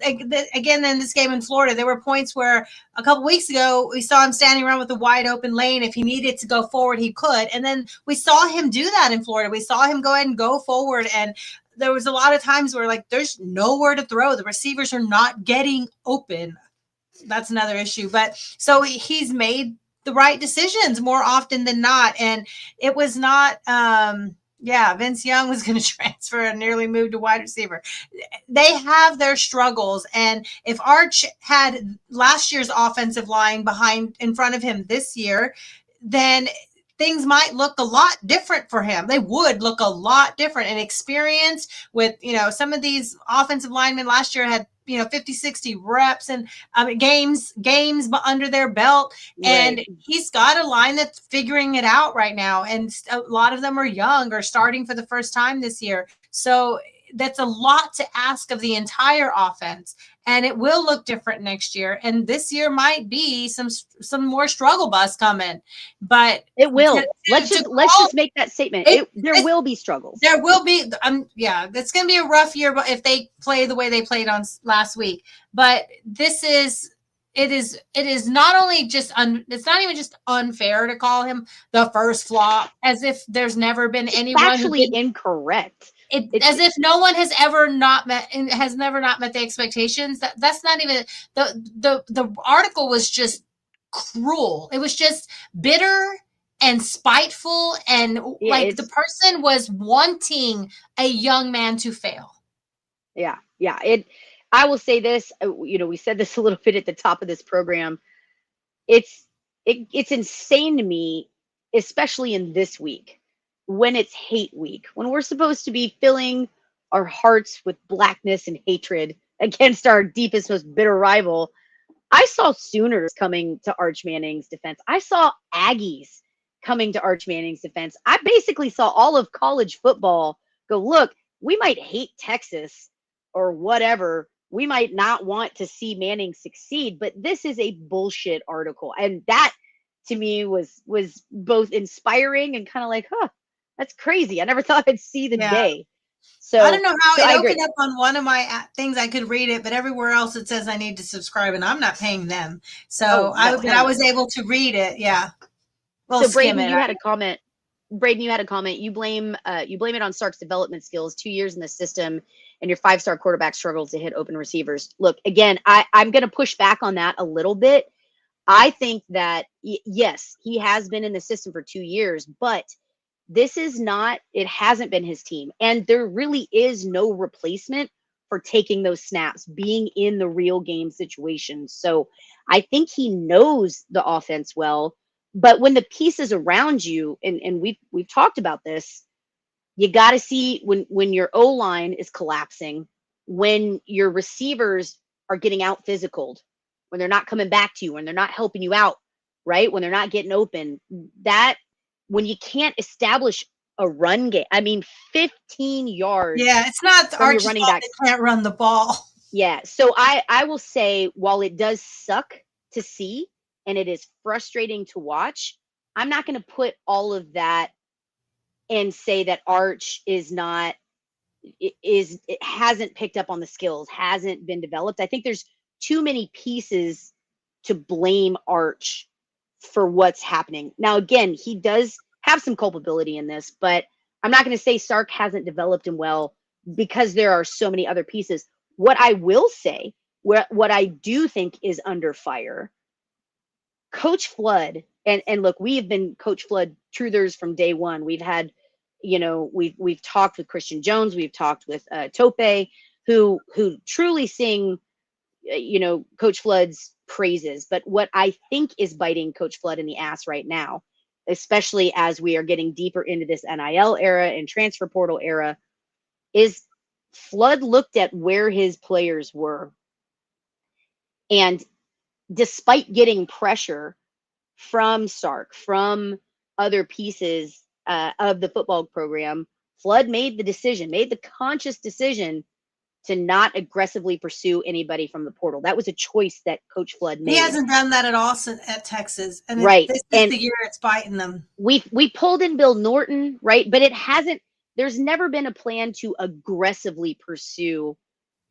again, in this game in Florida, there were points where a couple weeks ago, we saw him standing around with a wide open lane. If he needed to go forward, he could. And then we saw him do that in Florida. We saw him go ahead and go forward. And there was a lot of times where, like, there's nowhere to throw. The receivers are not getting open. That's another issue. But so he's made the right decisions more often than not. And it was not Vince Young was going to transfer and nearly move to wide receiver. They have their struggles. And if Arch had last year's offensive line in front of him this year, then things might look a lot different for him. They would look a lot different. And experience with, some of these offensive linemen last year had 50, 60 reps and games under their belt. Right. And he's got a line that's figuring it out right now. And a lot of them are young or starting for the first time this year. So that's a lot to ask of the entire offense. And it will look different next year. And this year might be some more struggle bus coming, but it will. Let's just make that statement. There will be struggles. There will be. It's going to be a rough year, but if they play the way they played on last week, but it is not only just it's not even just unfair to call him the first flop, as if there's never been anyone actually incorrect. As if no one has ever not met the expectations. That's not even the article was just cruel. It was just bitter and spiteful, and the person was wanting a young man to fail. Yeah. I will say this. We said this a little bit at the top of this program. It's insane to me, especially in this week, when it's hate week, when we're supposed to be filling our hearts with blackness and hatred against our deepest, most bitter rival. I saw Sooners coming to Arch Manning's defense. I saw Aggies coming to Arch Manning's defense. I basically saw all of college football go, look, we might hate Texas or whatever. We might not want to see Manning succeed, but this is a bullshit article. And that to me was both inspiring and kind of like, that's crazy. I never thought I'd see the day. So I don't know how so I it agree. opened up on one of my things. I could read it, but everywhere else it says I need to subscribe, and I'm not paying them. So Oh no, I hell no. was able to read it. Yeah, we'll So skim Braden, it. you had a comment. Braden, you had a comment. You blame it on Sark's development skills. 2 years in the system, and your 5-star quarterback struggles to hit open receivers. Look, again, I'm going to push back on that a little bit. I think that yes, he has been in the system for 2 years, but this is not. It hasn't been his team, and there really is no replacement for taking those snaps, being in the real game situations. So I think he knows the offense well. But when the pieces around you, and we've talked about this, you got to see when your O line is collapsing, when your receivers are getting out physical, when they're not coming back to you, when they're not helping you out, right? When they're not getting open, that when you can't establish a run game, I mean, 15 yards Yeah, it's not from your Archie's running fault back. they can't run the ball. Yeah. So I will say, while it does suck to see and it is frustrating to watch, I'm not going to put all of that and say that Arch is not it hasn't picked up on the skills, hasn't been developed. I think there's too many pieces to blame Arch for what's happening. Now, again, he does have some culpability in this, but I'm not going to say Sark hasn't developed him well because there are so many other pieces. What I will say, what I do think is under fire, Coach Flood, and look, we have been Coach Flood truthers from day one. We've had, we've talked with Christian Jones, we've talked with Tope, who truly sing, Coach Flood's praises. But what I think is biting Coach Flood in the ass right now, especially as we are getting deeper into this NIL era and transfer portal era, is Flood looked at where his players were, and despite getting pressure from Sark, from other pieces of the football program, Flood made the conscious decision to not aggressively pursue anybody from the portal. That was a choice that Coach Flood made. He hasn't done that at all at Texas, and right. This is the year it's biting them. We pulled in Bill Norton, right? But it hasn't. There's never been a plan to aggressively pursue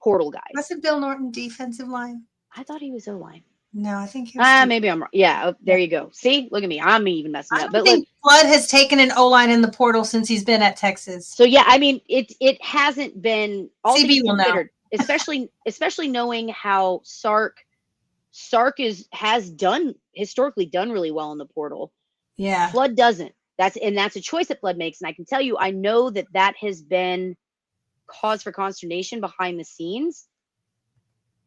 portal guys. Wasn't Bill Norton defensive line? I thought he was O-line. No, I think he was. Maybe I'm wrong. Yeah, oh, there you go. See, look at me. I'm even messing up. But think Flood has taken an O-line in the portal since he's been at Texas. So yeah, I mean, it hasn't been all CB things will considered, especially knowing how Sark has historically done really well in the portal. Yeah, Flood doesn't. That's a choice that Flood makes, and I can tell you, I know that has been cause for consternation behind the scenes.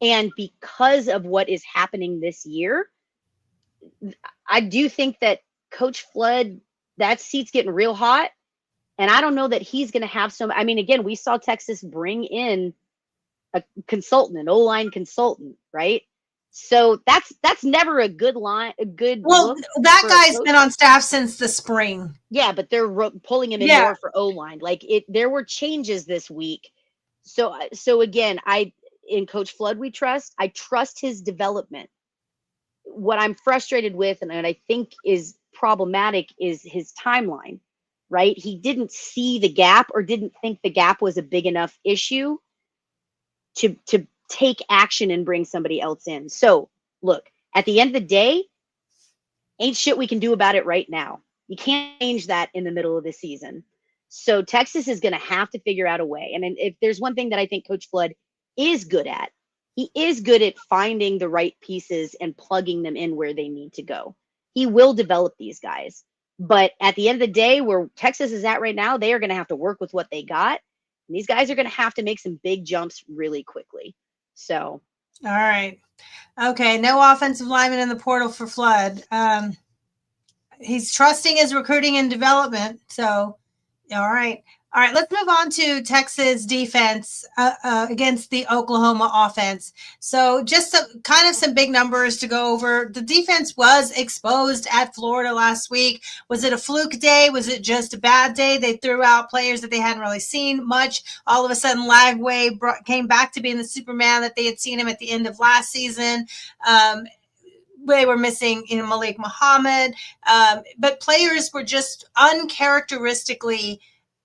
And because of what is happening this year, I do think that Coach Flood, that seat's getting real hot. And I don't know that he's going to have some. I mean, again, we saw Texas bring in a consultant, an O-line consultant, right? So that's never a good line, a good. Well, that guy's been on staff since the spring. Yeah, but they're pulling him in more for O-line. Like there were changes this week. So again, in Coach Flood, I trust his development. What I'm frustrated with, and I think is problematic, is his timeline, right? He didn't see the gap, or didn't think the gap was a big enough issue to take action and bring somebody else in. So look, at the end of the day, ain't shit we can do about it right now. You can't change that in the middle of the season. So Texas is going to have to figure out a way. And if there's one thing that I think Coach Flood is good at, he is good at finding the right pieces and plugging them in where they need to go. He will develop these guys. But at the end of the day, where Texas is at right now, they are going to have to work with what they got. And these guys are going to have to make some big jumps really quickly. So. All right. Okay. No offensive lineman in the portal for Flood. He's trusting his recruiting and development. So, all right. All right, let's move on to Texas defense against the Oklahoma offense. So just some big numbers to go over. The defense was exposed at Florida last week. Was it a fluke day? Was it just a bad day? They threw out players that they hadn't really seen much. All of a sudden, Lagway came back to being the Superman that they had seen him at the end of last season. They were missing, Malik Muhammad. But players were just uncharacteristically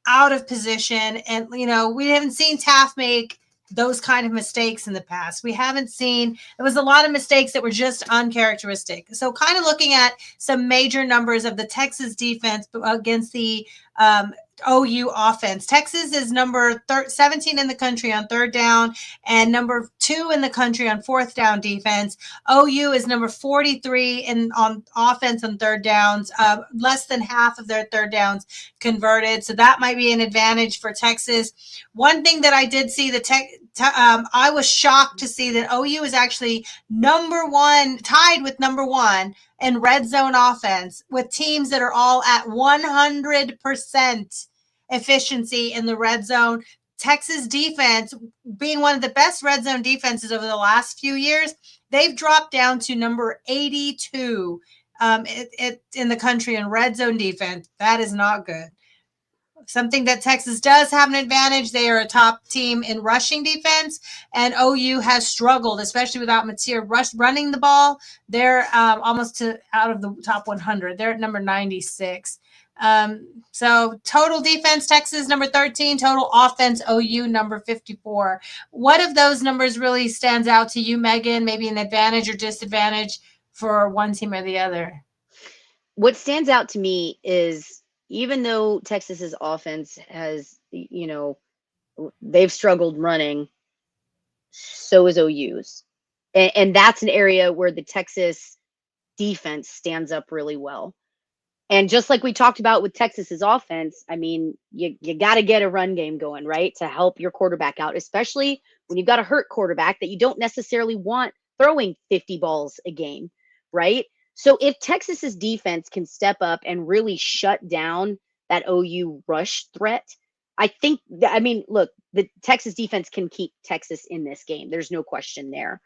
out of position. And, we haven't seen Taft make those kind of mistakes in the past. We haven't seen, it was a lot of mistakes that were just uncharacteristic. So kind of looking at some major numbers of the Texas defense against the OU offense. Texas is number 17 in the country on third down and number 2 in the country on fourth down defense. OU is number 43 on offense on third downs, less than half of their third downs converted. So that might be an advantage for Texas. One thing that I did see, I was shocked to see that OU is actually tied with number 1 in red zone offense with teams that are all at 100% efficiency in the red zone. Texas defense, being one of the best red zone defenses over the last few years, they've dropped down to number 82 in the country in red zone defense. That is not good. Something that Texas does have an advantage. They are a top team in rushing defense, and OU has struggled, especially without Mateer running the ball. They're almost out of the top 100. They're at number 96. So total defense, Texas number 13, total offense, OU number 54. What of those numbers really stands out to you, Megan? Maybe an advantage or disadvantage for one team or the other? What stands out to me is, even though Texas's offense has, they've struggled running, so is OU's. And that's an area where the Texas defense stands up really well. And just like we talked about with Texas's offense, I mean, you got to get a run game going, right, to help your quarterback out, especially when you've got a hurt quarterback that you don't necessarily want throwing 50 balls a game, right? So if Texas's defense can step up and really shut down that OU rush threat, look, the Texas defense can keep Texas in this game. There's no question there.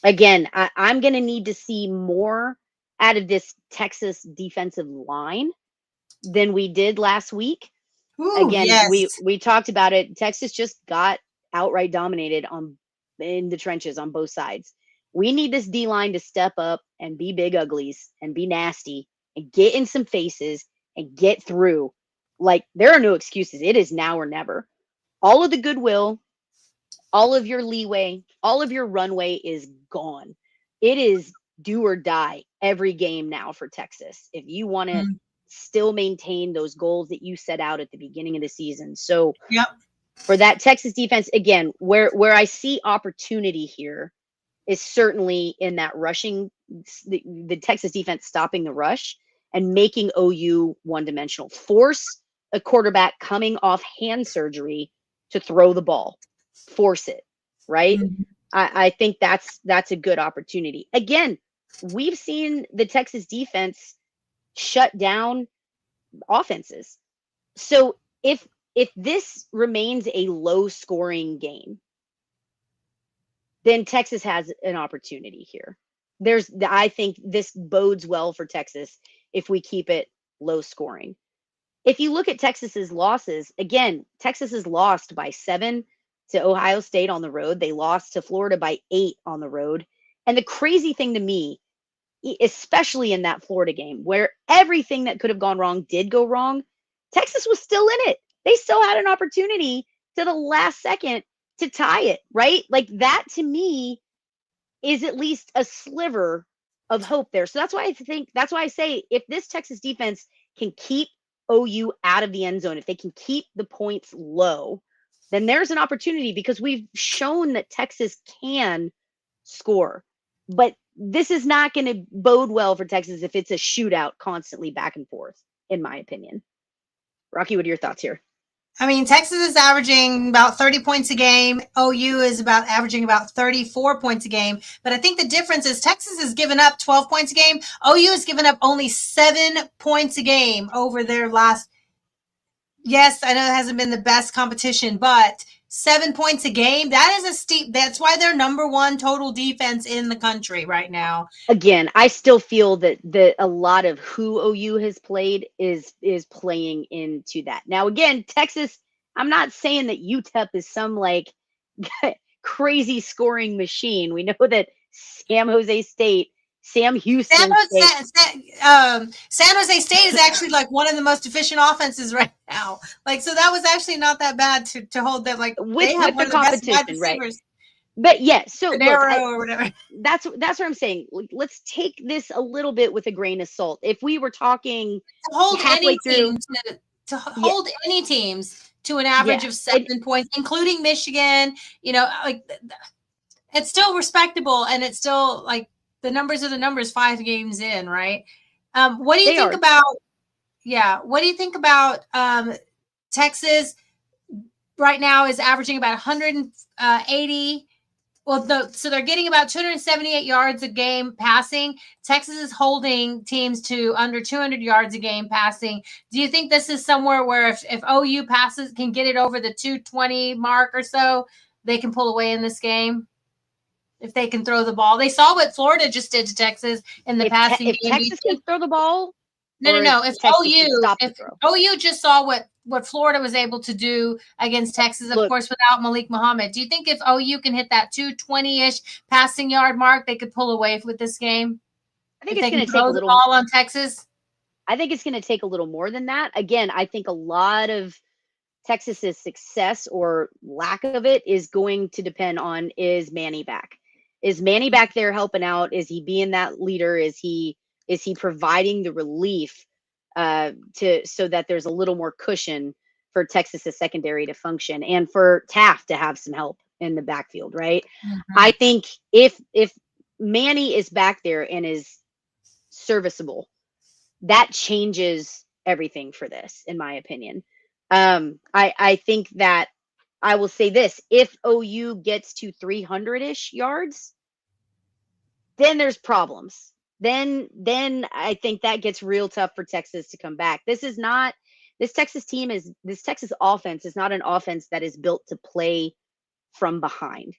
Again, I'm going to need to see more out of this Texas defensive line than we did last week. Ooh, again, yes. we talked about it. Texas just got outright dominated in the trenches on both sides. We need this D-line to step up and be big uglies and be nasty and get in some faces and get through. Like, there are no excuses. It is now or never. All of the goodwill, all of your leeway, all of your runway is gone. It is do or die every game now for Texas if you want to still maintain those goals that you set out at the beginning of the season. So for that Texas defense, again, where I see opportunity here is certainly in that rushing, the Texas defense stopping the rush and making OU one-dimensional. Force a quarterback coming off hand surgery to throw the ball. Force it, right? Mm-hmm. I think that's a good opportunity. Again, we've seen the Texas defense shut down offenses. So if this remains a low-scoring game, then Texas has an opportunity here. I think this bodes well for Texas if we keep it low scoring. If you look at Texas's losses, again, Texas has lost by 7 to Ohio State on the road. They lost to Florida by 8 on the road. And the crazy thing to me, especially in that Florida game where everything that could have gone wrong did go wrong, Texas was still in it. They still had an opportunity to the last second to tie it, right? Like, that to me is at least a sliver of hope there. So that's why I say if this Texas defense can keep OU out of the end zone, if they can keep the points low, then there's an opportunity, because we've shown that Texas can score. But this is not going to bode well for Texas if it's a shootout constantly back and forth, in my opinion. Rocky, what are your thoughts here? I mean, Texas is averaging about 30 points a game. OU is averaging about 34 points a game. But I think the difference is Texas has given up 12 points a game. OU has given up only 7 points a game over their last. Yes, I know it hasn't been the best competition, but 7 points a game, that is a steep. That's why they're number 1 total defense in the country right now. Again, I still feel that a lot of who OU has played is playing into that. Now, again, Texas, I'm not saying that UTEP is some like crazy scoring machine. We know that San Jose State Sam Houston San State. San Jose State is actually like one of the most efficient offenses right now. Like, so that was actually not that bad to hold them. Like, they have with one the of the best wide competition, right? receivers, But yeah, so look, Panero or whatever. that's what I'm saying. Let's take this a little bit with a grain of salt. If we were talking To hold halfway any through, team to hold any teams to an average yeah, of 7 points, including Michigan, you know, like it's still respectable, and it's still like the numbers are the numbers 5 games in, right? What do you they think are. about? Yeah, what do you think about Texas? Right now is averaging about 180. Well, so they're getting about 278 yards a game passing. Texas is holding teams to under 200 yards a game passing. Do you think this is somewhere where if OU passes can get it over the 220 mark or so, they can pull away in this game? If they can throw the ball, they saw what Florida just did to Texas in the passing If game. Texas can throw the ball, No. If Texas can stop the throw. OU just saw what Florida was able to do against Texas, of course, without Malik Muhammad. Do you think if OU can hit that 220-ish passing yard mark, they could pull away with this game? I think it's going to take a little ball on Texas. I think it's going to take a little more than that. Again, I think a lot of Texas's success or lack of it is going to depend on, is Manny back? Is Manny back there helping out? Is he being that leader? Is he providing the relief so that there's a little more cushion for Texas's secondary to function and for Taft to have some help in the backfield, right? Mm-hmm. I think if Manny is back there and is serviceable, that changes everything for this, in my opinion. I think that I will say this: if OU gets to 300-ish yards, then there's problems. Then I think that gets real tough for Texas to come back. This Texas offense is not an offense that is built to play from behind.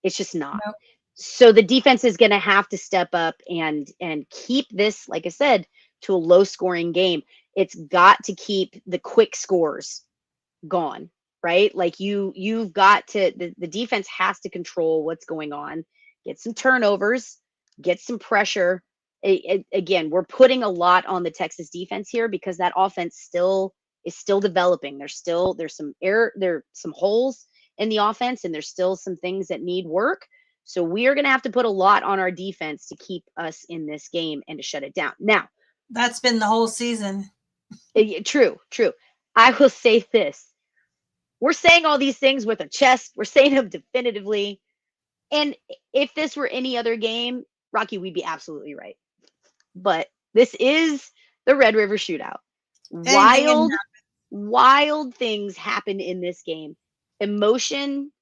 It's just not. Nope. So the defense is going to have to step up and keep this, like I said, to a low scoring game. It's got to keep the quick scores gone, right? Like you've got to, the defense has to control what's going on, get some turnovers, get some pressure. Again, we're putting a lot on the Texas defense here because that offense is still developing. There's some holes in the offense, and there's still some things that need work. So we are going to have to put a lot on our defense to keep us in this game and to shut it down. Now, that's been the whole season. True. I will say this. We're saying all these things with our chest. We're saying them definitively. And if this were any other game, Rocky, we'd be absolutely right. But this is the Red River Shootout. Wild things happen in this game. Emotion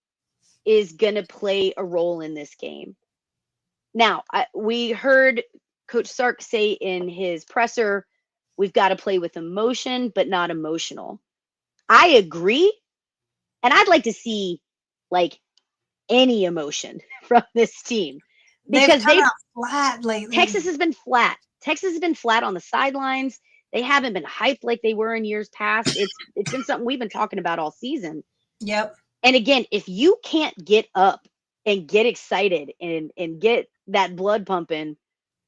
is going to play a role in this game. Now, we heard Coach Sark say in his presser, we've got to play with emotion, but not emotional. I agree. And I'd like to see like any emotion from this team because they've come out flat lately. Texas has been flat. Texas has been flat on the sidelines. They haven't been hyped like they were in years past. It's been something we've been talking about all season. Yep. And again, if you can't get up and get excited and get that blood pumping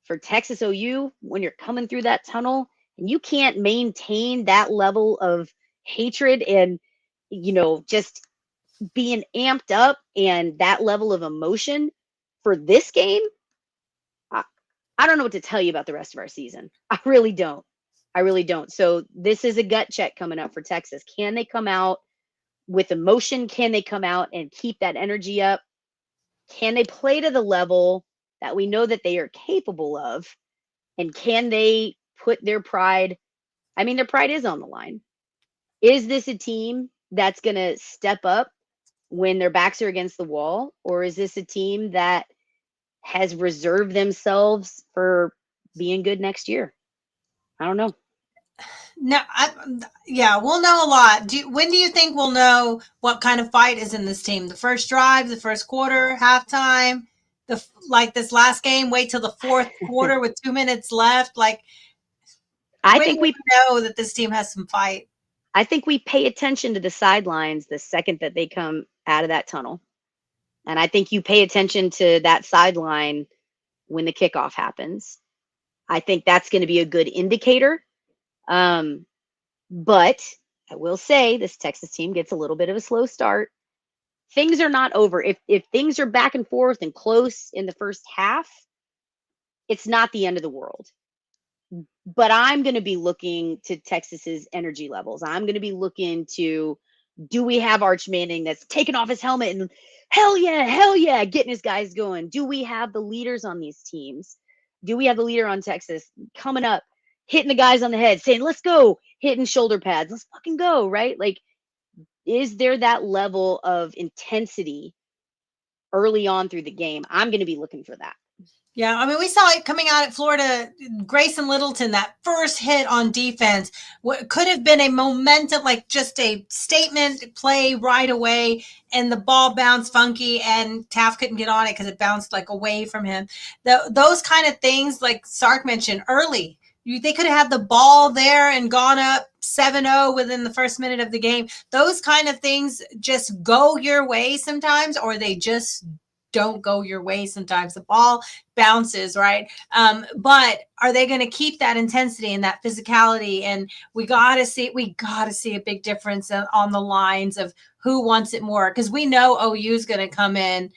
for Texas OU when you're coming through that tunnel, and you can't maintain that level of hatred and, just being amped up and that level of emotion for this game, I don't know what to tell you about the rest of our season. I really don't. So this is a gut check coming up for Texas. Can they come out with emotion? Can they come out and keep that energy up? Can they play to the level that we know that they are capable of? And can they put their pride? I mean, their pride is on the line. Is this a team that's going to step up when their backs are against the wall? Or is this a team that has reserved themselves for being good next year? I don't know. No, we'll know a lot. When do you think we'll know what kind of fight is in this team? The first drive, the first quarter, halftime, like this last game, wait till the fourth quarter with 2 minutes left? Like, I think we know that this team has some fight. I think we pay attention to the sidelines the second that they come out of that tunnel. And I think you pay attention to that sideline when the kickoff happens. I think that's going to be a good indicator. But I will say this Texas team gets a little bit of a slow start. Things are not over. If things are back and forth and close in the first half, it's not the end of the world. But I'm going to be looking to Texas's energy levels. I'm going to be looking to, do we have Arch Manning that's taking off his helmet and hell yeah, getting his guys going? Do we have the leaders on these teams? Do we have the leader on Texas coming up, hitting the guys on the head, saying, let's go, hitting shoulder pads, let's fucking go, right? Like, is there that level of intensity early on through the game? I'm going to be looking for that. Yeah, I mean, we saw it coming out at Florida. Grayson Littleton, that first hit on defense, what could have been a momentum, like just a statement play right away, and the ball bounced funky, and Taft couldn't get on it because it bounced like away from him. Those kind of things, like Sark mentioned early, they could have had the ball there and gone up 7-0 within the first minute of the game. Those kind of things just go your way sometimes, or they just don't go your way sometimes. The ball bounces, right? But are they going to keep that intensity and that physicality? And we got to see a big difference on the lines of who wants it more, because we know OU is going to come in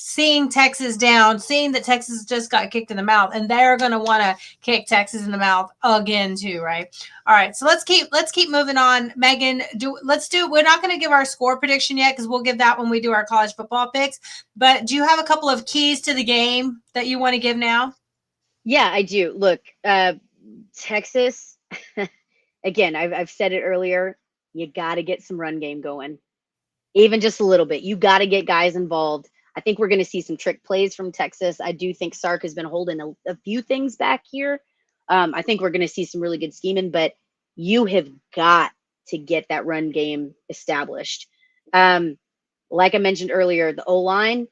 seeing Texas down, seeing that Texas just got kicked in the mouth, and they're going to want to kick Texas in the mouth again too, right? All right, so let's keep moving on. Megan, we're not going to give our score prediction yet, because we'll give that when we do our college football picks, but do you have a couple of keys to the game that you want to give now? Yeah, I do. Look, Texas, again, I've said it earlier, you got to get some run game going, even just a little bit. You got to get guys involved. I think we're going to see some trick plays from Texas. I do think Sark has been holding a few things back here. I think we're going to see some really good scheming, but you have got to get that run game established. Like I mentioned earlier, the O-line,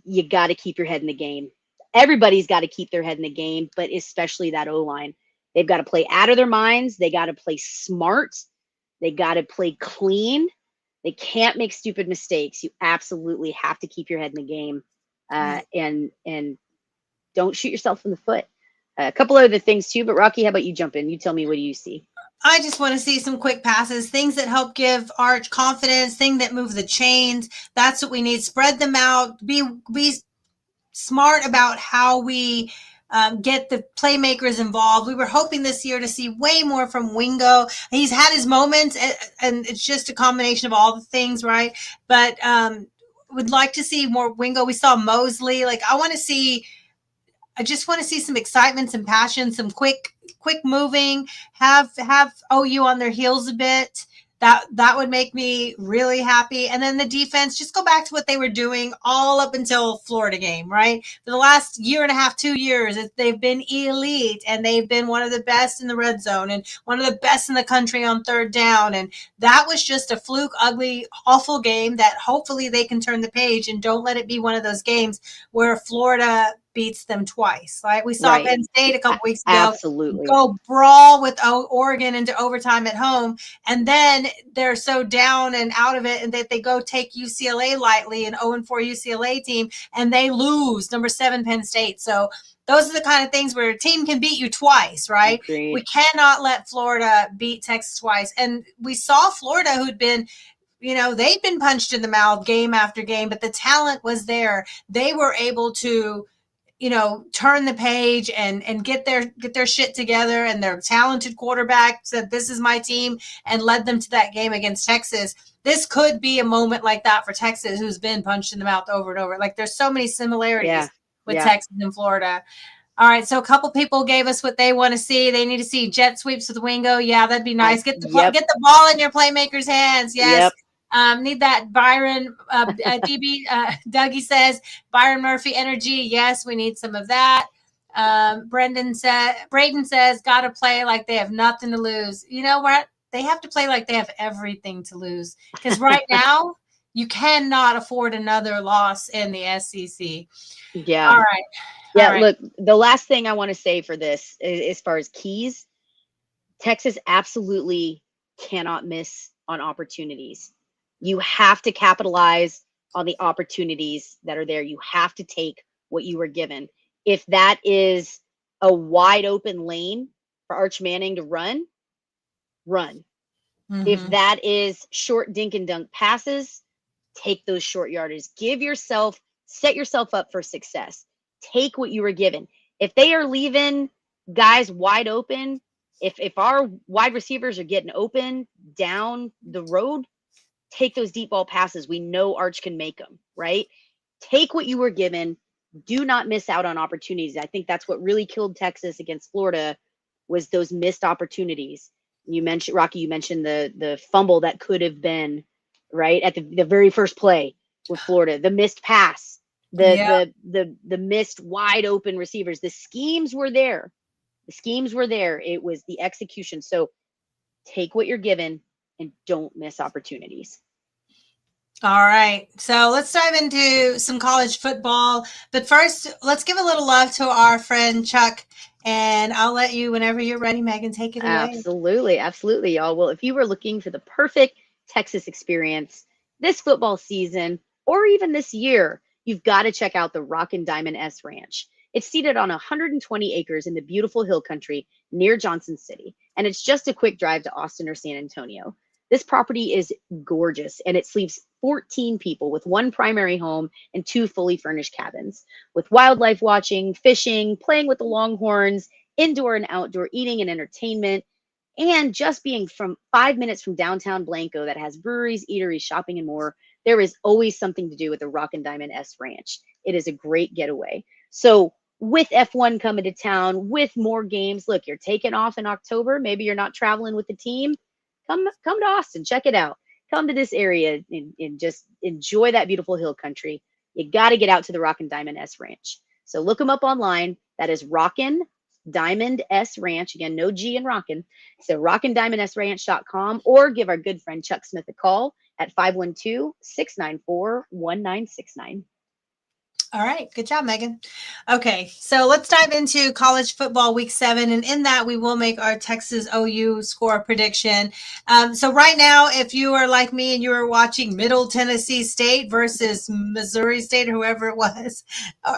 you got to keep your head in the game. Everybody's got to keep their head in the game, but especially that O-line. They've got to play out of their minds. They got to play smart. They got to play clean. They can't make stupid mistakes. You absolutely have to keep your head in the game, and don't shoot yourself in the foot. A couple other things too, but Rocky, how about you jump in? You tell me, what do you see? I just want to see some quick passes, things that help give Arch confidence, things that move the chains. That's what we need. Spread them out. Be smart about how we get the playmakers involved. We were hoping this year to see way more from Wingo. He's had his moments, and it's just a combination of all the things, right? But would like to see more Wingo. We saw Mosley. Like, I just want to see some excitement, some passion, some quick moving, have OU on their heels a bit. That would make me really happy. And then the defense, just go back to what they were doing all up until Florida game, right? For the last year and a half, 2 years, they've been elite, and they've been one of the best in the red zone and one of the best in the country on third down. And that was just a fluke, ugly, awful game that hopefully they can turn the page and don't let it be one of those games where Florida beats them twice. Like we saw Penn State a couple weeks ago. Absolutely. Go brawl with Oregon into overtime at home, and then they're so down and out of it, and that they go take UCLA lightly, an 0-4 UCLA team, and they lose, number 7 Penn State. So those are the kind of things where a team can beat you twice, right? Agreed. We cannot let Florida beat Texas twice. And we saw Florida, who'd been, they'd been punched in the mouth game after game, but the talent was there. They were able to turn the page and get their shit together, and their talented quarterback said, this is my team, and led them to that game against Texas. This could be a moment like that for Texas, who's been punched in the mouth over and over. Like, there's so many similarities with Texas and Florida. All right, so a couple people gave us what they want to see. They need to see jet sweeps with Wingo. Yeah, that'd be nice. Get the ball in your playmakers' hands. Yes. Yep. Need that Byron, Dougie says, Byron Murphy energy. Yes, we need some of that. Braden says, got to play like they have nothing to lose. You know what? They have to play like they have everything to lose. Because right now, you cannot afford another loss in the SEC. Yeah. All right. Yeah, look, the last thing I want to say for this, as far as keys, Texas absolutely cannot miss on opportunities. You have to capitalize on the opportunities that are there. You have to take what you were given. If that is a wide open lane for Arch Manning to run, run. If Mhm. that is short dink and dunk passes, take those short yardage. Set yourself up for success. Take what you were given. If they are leaving guys wide open, if our wide receivers are getting open down the road, take those deep ball passes. We know Arch can make them, right? Take what you were given. Do not miss out on opportunities. I think that's what really killed Texas against Florida, was those missed opportunities. You mentioned, Rocky, you mentioned the fumble that could have been, right, at the very first play with Florida, the missed pass, Yeah. the missed wide open receivers. The schemes were there. The schemes were there. It was the execution. So take what you're given and don't miss opportunities. All right. So let's dive into some college football. But first, let's give a little love to our friend Chuck. And I'll let you, whenever you're ready, Megan, take it away. Absolutely. Absolutely, y'all. Well, if you were looking for the perfect Texas experience this football season or even this year, you've got to check out the Rock and Diamond S Ranch. It's seated on 120 acres in the beautiful hill country near Johnson City, and it's just a quick drive to Austin or San Antonio. This property is gorgeous, and it sleeps 14 people with one primary home and 2 fully furnished cabins. With wildlife watching, fishing, playing with the longhorns, indoor and outdoor eating and entertainment, and just being from 5 minutes from downtown Blanco that has breweries, eateries, shopping, and more, there is always something to do with the Rock and Diamond S Ranch. It is a great getaway. So with F1 coming to town, with more games, look, you're taking off in October. Maybe you're not traveling with the team. Come to Austin, check it out. Come to this area and just enjoy that beautiful hill country. You got to get out to the Rock and Diamond S Ranch. So look them up online. That is Rockin' Diamond S Ranch. Again, no G in Rockin'. So rockanddiamondsranch.com, or give our good friend Chuck Smith a call at 512-694-1969. All right. Good job, Megan. Okay. So let's dive into college football week 7. And in that, we will make our Texas OU score prediction. So right now, if you are like me and you are watching Middle Tennessee State versus Missouri State or whoever it was, or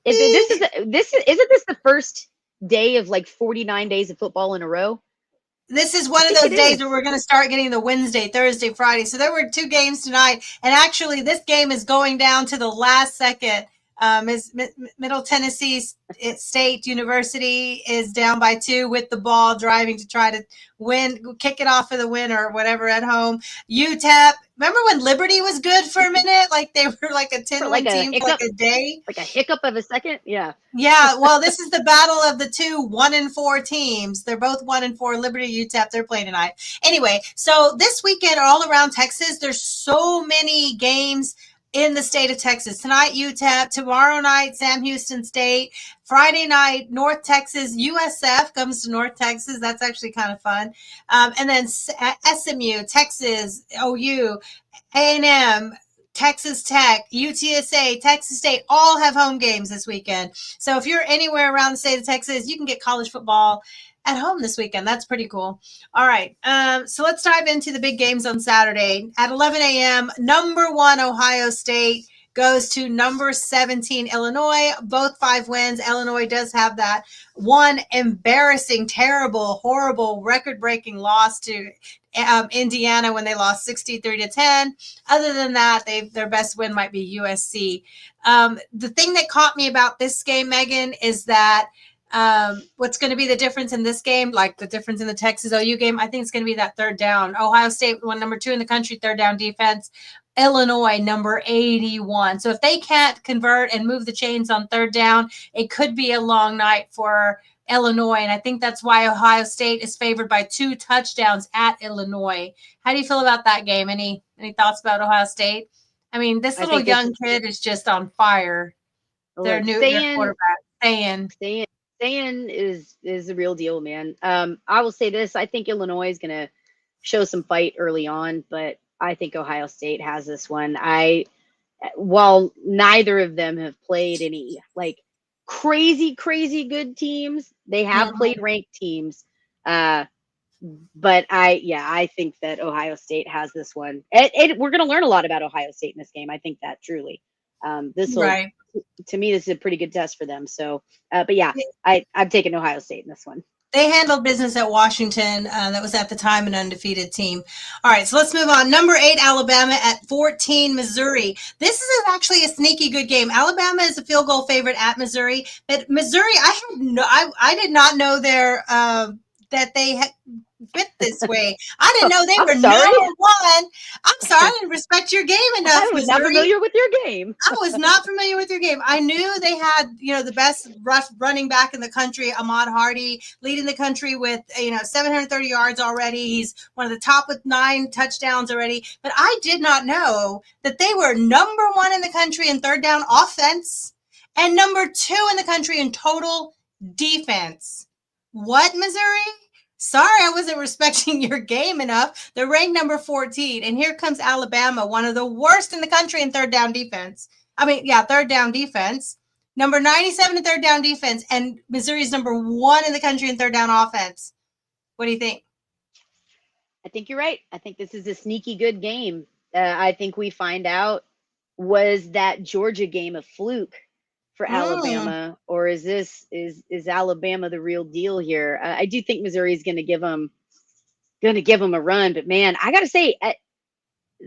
Isn't this the first day of like 49 days of football in a row? this is one of those days where we're going to start getting the Wednesday, Thursday, Friday. So there were 2 games tonight. And actually, this game is going down to the last second. Middle Tennessee State University is down by 2 with the ball, driving to try to kick it off for the win or whatever at home. UTEP. Remember when Liberty was good for a minute? Like they were like a 10-win team for like a day. Like a hiccup of a second? Yeah. Yeah, well, this is the battle of the 2 1-4 teams. They're both 1-4. Liberty, UTEP, they're playing tonight. Anyway, so this weekend, all around Texas, there's so many games in the state of Texas. Tonight, UTEP. Tomorrow night, Sam Houston State. Friday night, North Texas. USF comes to North Texas. That's actually kind of fun. And then SMU, Texas, OU, A&M, Texas Tech, UTSA, Texas State, all have home games this weekend. So if you're anywhere around the state of Texas, you can get college football at home this weekend. That's pretty cool. All right. So let's dive into the big games on Saturday. At 11 a.m., number 1 Ohio State goes to number 17 Illinois. Both 5 wins. Illinois does have that one embarrassing, terrible, horrible, record-breaking loss to Indiana when they lost 63-10. Other than that, their best win might be USC. The thing that caught me about this game, Megan, is that what's going to be the difference in this game, like the difference in the Texas OU game, I think it's going to be that third down. Ohio State won number 2 in the country, third down defense. Illinois, number 81. So if they can't convert and move the chains on third down, it could be a long night for Illinois. And I think that's why Ohio State is favored by 2 touchdowns at Illinois. How do you feel about that game? Any thoughts about Ohio State? I mean, this little young kid is just on fire. Their quarterback, Stan is the real deal, man. I will say this. I think Illinois is going to show some fight early on, but I think Ohio State has this one. While neither of them have played any like crazy good teams, they have played ranked teams. But I think that Ohio State has this one. We're going to learn a lot about Ohio State in this game. I think that truly. This will, Right. to me, this is a pretty good test for them. So, but yeah, I'm taking Ohio State in this one. They handled business at Washington. That was at the time an undefeated team. All right, so let's move on. Number 8, Alabama at 14, Missouri. This is actually a sneaky good game. Alabama is a field goal favorite at Missouri, but Missouri, I did not know that they had fit this way. I didn't know they were sorry. number 1. I'm sorry, I didn't respect your game enough. I was not familiar with your game. I was not familiar with your game. I knew they had, the best running back in the country, Ahmad Hardy, leading the country with, 730 yards already. He's one of the top with 9 touchdowns already. But I did not know that they were number 1 in the country in third down offense and number 2 in the country in total defense. What, Missouri? Sorry, I wasn't respecting your game enough. They're ranked number 14. And here comes Alabama, one of the worst in the country in third down defense. Third down defense. Number 97 in third down defense. And Missouri's number 1 in the country in third down offense. What do you think? I think you're right. I think this is a sneaky good game. I think we find out, was that Georgia game a fluke for Alabama, or is Alabama the real deal here? I do think Missouri is going to give them a run, but man, I got to say,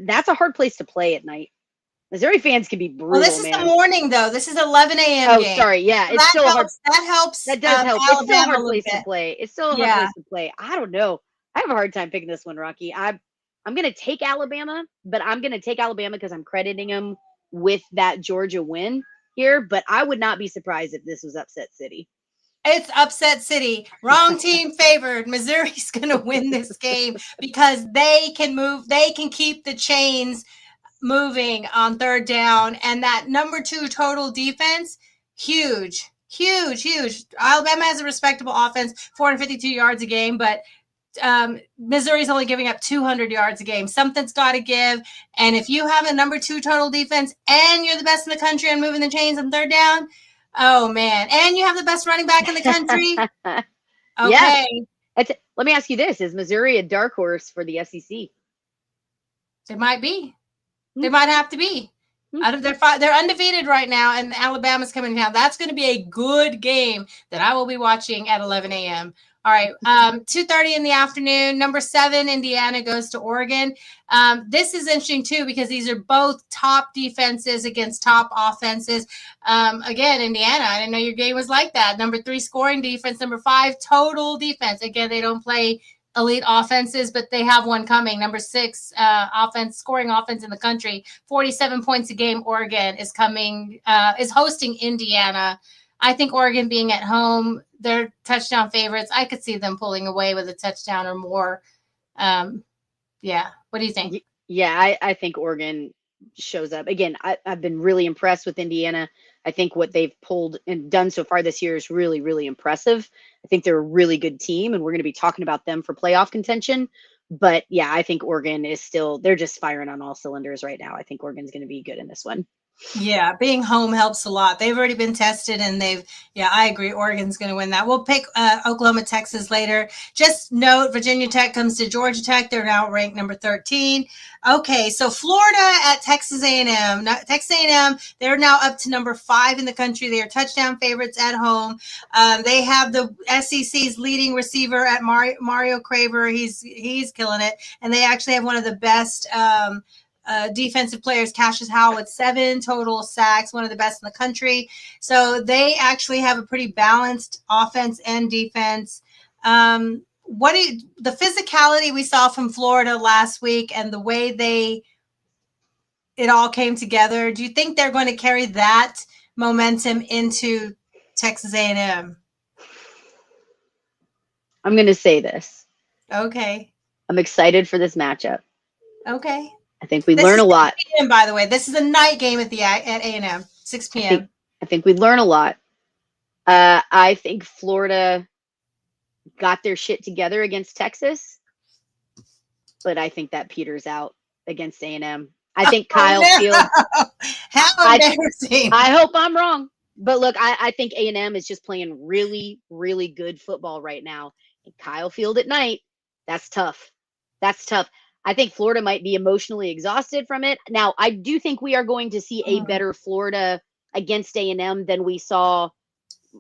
that's a hard place to play at night. Missouri fans can be brutal. Well, this is the morning though. This is 11 a.m. Oh, game. sorry. Yeah, so it's still helps, hard. That helps. That does help. It's still a hard place bit. to play. It's still a hard place to play. I don't know. I have a hard time picking this one, Rocky. I'm going to take Alabama, but I'm going to take Alabama because I'm crediting them with that Georgia win here, but I would not be surprised if this was upset city. It's upset city. Wrong team favored. Missouri's going to win this game because they can move. They can keep the chains moving on third down. And that number 2 total defense, huge. Alabama has a respectable offense, 452 yards a game, but Missouri's only giving up 200 yards a game. Something's got to give. And if you have a number 2 total defense and you're the best in the country on moving the chains on third down, oh man. And you have the best running back in the country. Okay. Yeah. Let me ask you this. Is Missouri a dark horse for the SEC? It might be. They might have to be. They're undefeated right now, and Alabama's coming down. That's going to be a good game that I will be watching at 11 a.m. All right, 2:30 in the afternoon. Number 7, Indiana goes to Oregon. This is interesting too because these are both top defenses against top offenses. Again, Indiana, I didn't know your game was like that. Number 3 scoring defense, number 5 total defense. Again, they don't play elite offenses, but they have one coming. Number 6 scoring offense in the country, 47 points a game. Oregon is hosting Indiana. I think Oregon being at home, they're touchdown favorites. I could see them pulling away with a touchdown or more. Yeah. What do you think? Yeah, I think Oregon shows up. Again, I've been really impressed with Indiana. I think what they've pulled and done so far this year is really, really impressive. I think they're a really good team, and we're going to be talking about them for playoff contention. But yeah, I think Oregon they're just firing on all cylinders right now. I think Oregon's going to be good in this one. Yeah, being home helps a lot. They've already been tested, and I agree. Oregon's going to win that. We'll pick Oklahoma, Texas later. Just note, Virginia Tech comes to Georgia Tech. They're now ranked number 13. Okay, so Florida at Texas A&M. Texas A&M, they're now up to number 5 in the country. They are touchdown favorites at home. They have the SEC's leading receiver at Mario Craver. He's killing it, and they actually have one of the best defensive players, Cassius Howell, with 7 total sacks, one of the best in the country. So they actually have a pretty balanced offense and defense. The physicality we saw from Florida last week and the way it all came together, do you think they're going to carry that momentum into Texas A&M? I'm going to say this. Okay. I'm excited for this matchup. Okay. I think we learn a lot. 6 p.m., by the way, this is a night game at A&M, 6 p.m. I think we learn a lot. I think Florida got their shit together against Texas, but I think that peters out against A&M. I think Kyle Field. How embarrassing! I hope I'm wrong, but look, I think A&M is just playing really, really good football right now. And Kyle Field at night, that's tough. That's tough. I think Florida might be emotionally exhausted from it. Now, I do think we are going to see a better Florida against A&M than we saw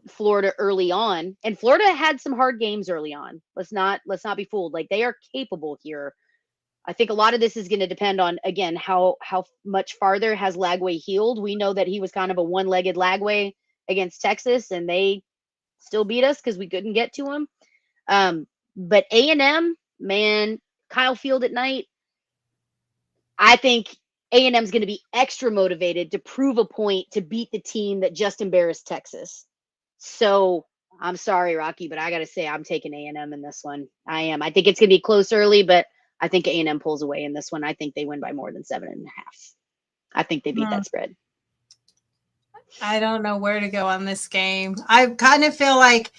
Florida early on. And Florida had some hard games early on. Let's not be fooled. Like, they are capable here. I think a lot of this is going to depend on, again, how much farther has Lagway healed. We know that he was kind of a one-legged Lagway against Texas, and they still beat us because we couldn't get to him. But A&M, man, Kyle Field at night, I think A&M's going to be extra motivated to prove a point to beat the team that just embarrassed Texas. So I'm sorry, Rocky, but I got to say I'm taking A&M in this one. I am. I think it's going to be close early, but I think A&M pulls away in this one. I think they win by more than 7.5. I think they beat that spread. I don't know where to go on this game. I kind of feel like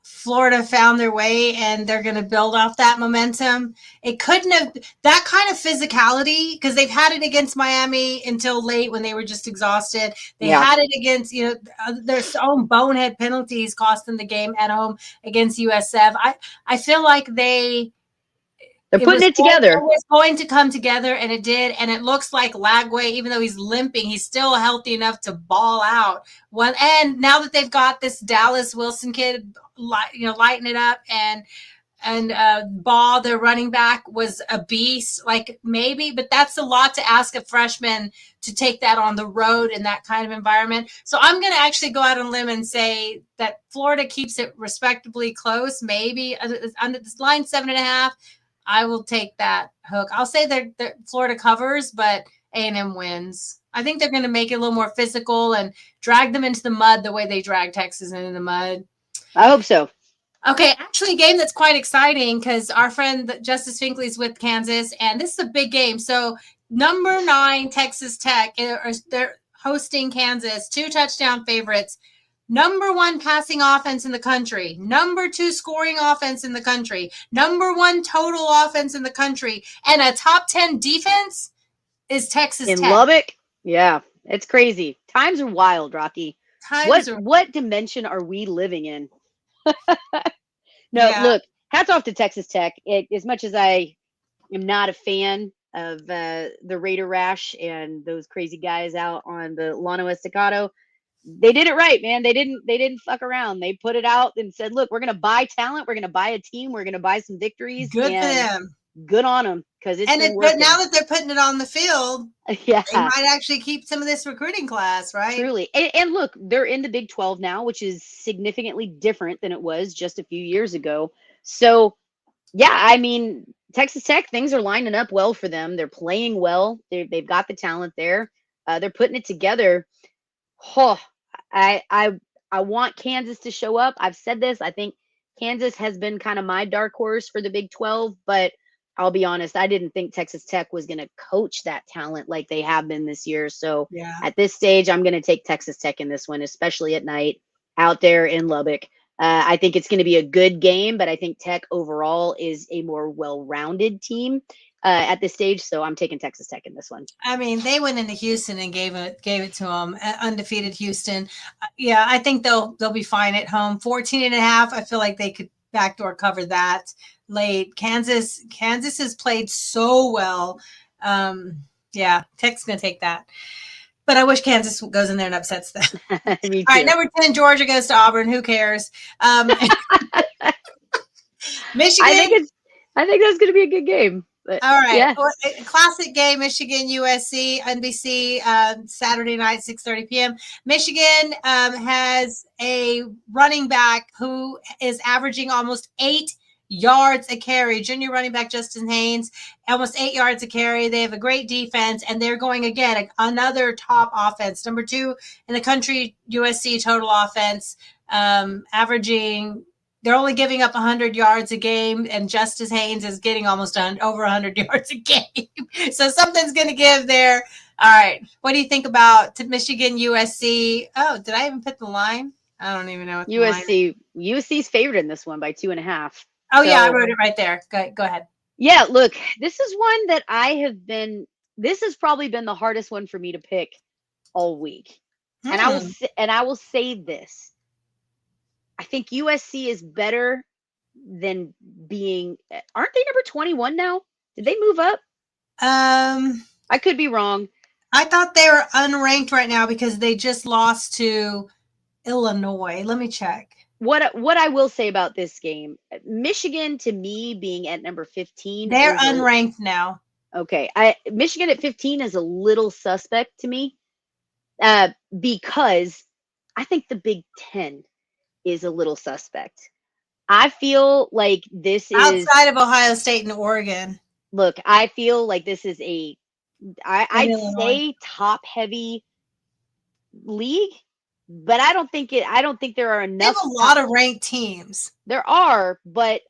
Florida found their way and they're going to build off that momentum. It couldn't have that kind of physicality because they've had it against Miami until late when they were just exhausted. They had it against, their own bonehead penalties cost them the game at home against USF. I feel like they're putting it together. It was going to come together, and it did. And it looks like Lagway, even though he's limping, he's still healthy enough to ball out. And now that they've got this Dallas Wilson kid, lighting it up, and Ball, their running back, was a beast. Like, maybe, but that's a lot to ask a freshman to take that on the road in that kind of environment. So I'm going to actually go out on a limb and say that Florida keeps it respectably close. Maybe under this line 7.5. I will take that hook. I'll say that Florida covers, but A&M wins. I think they're going to make it a little more physical and drag them into the mud the way they drag Texas into the mud. I hope so. Okay, actually a game that's quite exciting because our friend Justice Finkley's with Kansas, and this is a big game. So number 9, Texas Tech, they're hosting Kansas, 2 touchdown favorites. Number 1 passing offense in the country, number 2 scoring offense in the country, number 1 total offense in the country, and a top 10 defense is Texas Tech. In Lubbock? Yeah, it's crazy. Times are wild, Rocky. What dimension are we living in? Look, hats off to Texas Tech. As much as I am not a fan of the Raider Rash and those crazy guys out on the Llano Estacado, they did it right, man. They didn't fuck around. They put it out and said, look, we're going to buy talent. We're going to buy a team. We're going to buy some victories. Good for them. Good on them. But now that they're putting it on the field, they might actually keep some of this recruiting class, right? Truly. And look, they're in the Big 12 now, which is significantly different than it was just a few years ago. So, yeah, I mean, Texas Tech, things are lining up well for them. They're playing well. They've got the talent there. They're putting it together. Oh, I want Kansas to show up. I've said this. I think Kansas has been kind of my dark horse for the Big 12, but I'll be honest, I didn't think Texas Tech was going to coach that talent like they have been this year. So at this stage, I'm going to take Texas Tech in this one, especially at night out there in Lubbock. I think it's going to be a good game, but I think Tech overall is a more well-rounded team at this stage. So I'm taking Texas Tech in this one. I mean, they went into Houston and gave it to them, undefeated Houston. Yeah, I think they'll be fine at home. 14.5. I feel like they could backdoor cover that late. Kansas has played so well. Tech's going to take that. But I wish Kansas goes in there and upsets them. All right, number 10, Georgia goes to Auburn. Who cares? Michigan. I think that's going to be a good game. But, all right. Yeah. Well, classic game, Michigan, USC, NBC, Saturday night, 6:30 p.m. Michigan has a running back who is averaging almost 8 yards a carry. Junior running back Justin Haynes, almost 8 yards a carry. They have a great defense, and they're going again, another top offense. Number 2 in the country, USC total offense, averaging. They're only giving up 100 yards a game, and Justice Haynes is getting almost over 100 yards a game. So something's going to give there. All right. What do you think about Michigan, USC? Oh, did I even put the line? I don't even know what the line is. USC's favored in this one by 2.5. Oh, yeah, I wrote it right there. Go ahead. Yeah, look, this is one that this has probably been the hardest one for me to pick all week. And I will say this. I think USC is better than aren't they number 21 now? Did they move up? I could be wrong. I thought they were unranked right now because they just lost to Illinois. Let me check. What I will say about this game, Michigan to me being at number 15, They're unranked now. Okay, Michigan at 15 is a little suspect to me, because I think the Big Ten is a little suspect. I feel like this is outside of Ohio State and Oregon. Look, I feel like this is I'd say top heavy league, but I don't think there are enough. They have a lot of ranked teams. There are, but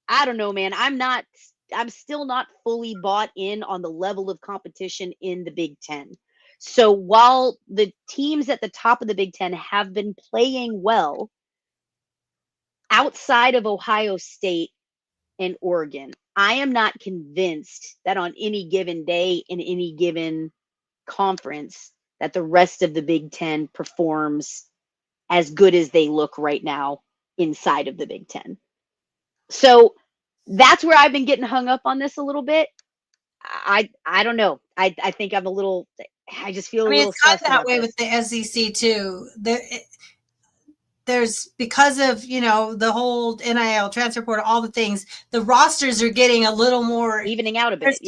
I don't know, man. I'm still not fully bought in on the level of competition in the Big Ten. So while the teams at the top of the Big Ten have been playing well, outside of Ohio State and Oregon, I am not convinced that on any given day in any given conference that the rest of the Big Ten performs as good as they look right now inside of the Big Ten. So that's where I've been getting hung up on this a little bit. I don't know. I think I'm a little. I just feel a little. It's kind of that way with the SEC too. There's because of the whole NIL transfer portal, all the things. The rosters are getting a little more evening out a bit.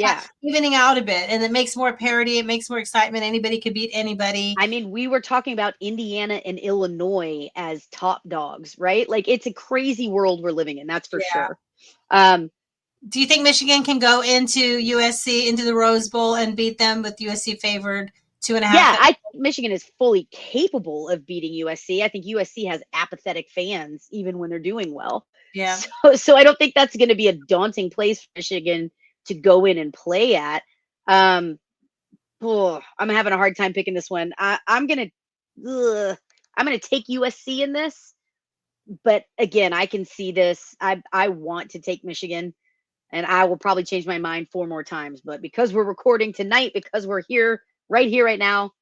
Evening out a bit, and it makes more parity. It makes more excitement. Anybody could beat anybody. I mean, we were talking about Indiana and Illinois as top dogs, right? Like it's a crazy world we're living in. That's for sure. Do you think Michigan can go into USC, into the Rose Bowl, and beat them with USC favored 2.5? Yeah, Michigan is fully capable of beating USC. I think USC has apathetic fans even when they're doing well. Yeah. So I don't think that's going to be a daunting place for Michigan to go in and play at. I'm having a hard time picking this one. I'm gonna take USC in this, but again, I can see this. I want to take Michigan. And I will probably change my mind 4 more times. But because we're recording tonight, because we're here right now,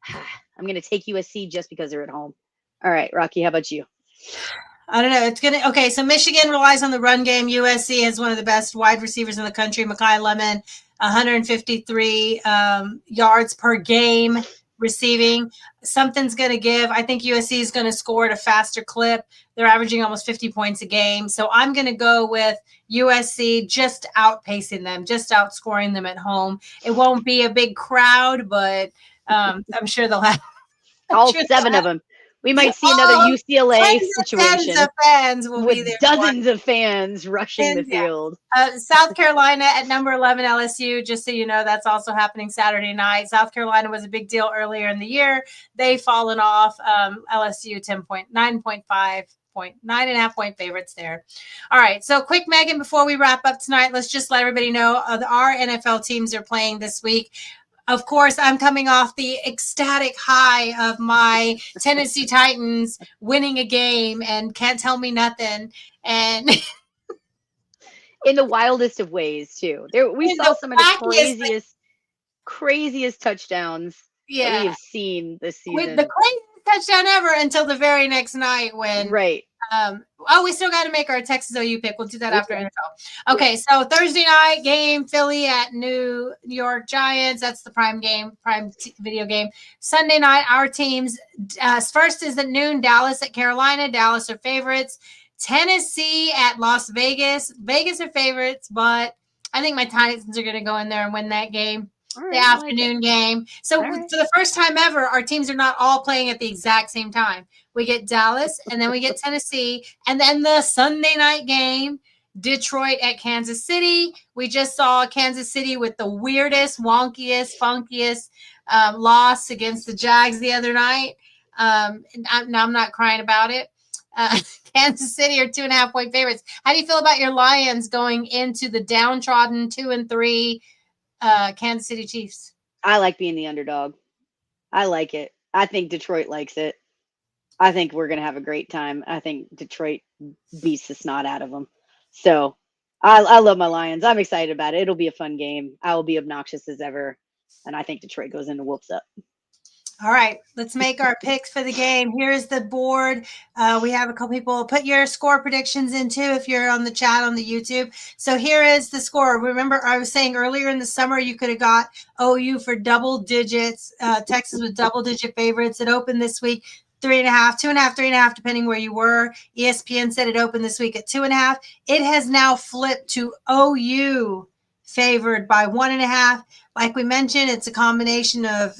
I'm going to take USC just because they're at home. All right, Rocky, how about you? I don't know. Okay, so Michigan relies on the run game. USC has one of the best wide receivers in the country, Makai Lemon, 153 yards per game receiving. Something's going to give. I think USC is going to score at a faster clip. They're averaging almost 50 points a game. So I'm going to go with USC just outpacing them, just outscoring them at home. It won't be a big crowd, but I'm sure they'll have all 7 of them. We might see another UCLA situation. Tens of fans will with be there. Dozens of fans rushing the field. South Carolina at number 11 LSU, just so you know, that's also happening Saturday night. South Carolina was a big deal earlier in the year. They've fallen off. LSU 9.5 point favorites there. All right. So quick, Megan, before we wrap up tonight, let's just let everybody know our NFL teams are playing this week. Of course, I'm coming off the ecstatic high of my Tennessee Titans winning a game and can't tell me nothing. And in the wildest of ways, too. We saw some of the craziest touchdowns that we have seen this season. With the craziest touchdown ever until the very next night when right. We still got to make our Texas OU pick. We'll do that after NFL. Okay, so Thursday night game, Philly at New York Giants. That's the prime video game. Sunday night, our teams. First is at noon, Dallas at Carolina. Dallas are favorites. Tennessee at Las Vegas. Vegas are favorites, but I think my Titans are going to go in there and win that game. The afternoon game. So for the first time ever, our teams are not all playing at the exact same time. We get Dallas, and then we get Tennessee, and then the Sunday night game, Detroit at Kansas City. We just saw Kansas City with the weirdest, wonkiest, funkiest loss against the Jags the other night. I'm not crying about it. Kansas City are 2.5 point favorites. How do you feel about your Lions going into the downtrodden 2-3 Kansas City Chiefs? I like being the underdog. I like it. I think Detroit likes it. I think we're going to have a great time. I think Detroit beats the snot out of them. So I love my Lions. I'm excited about it. It'll be a fun game. I will be obnoxious as ever. And I think Detroit goes into whoops up. All right, let's make our picks for the game. Here's the board. We have a couple people put your score predictions in too if you're on the chat on the YouTube. So here is the score. Remember, I was saying earlier in the summer you could have got OU for double digits. Texas was double-digit favorites. It opened this week 3.5, 2.5, 3.5, depending where you were. ESPN said it opened this week at 2.5. It has now flipped to OU favored by 1.5. Like we mentioned, it's a combination of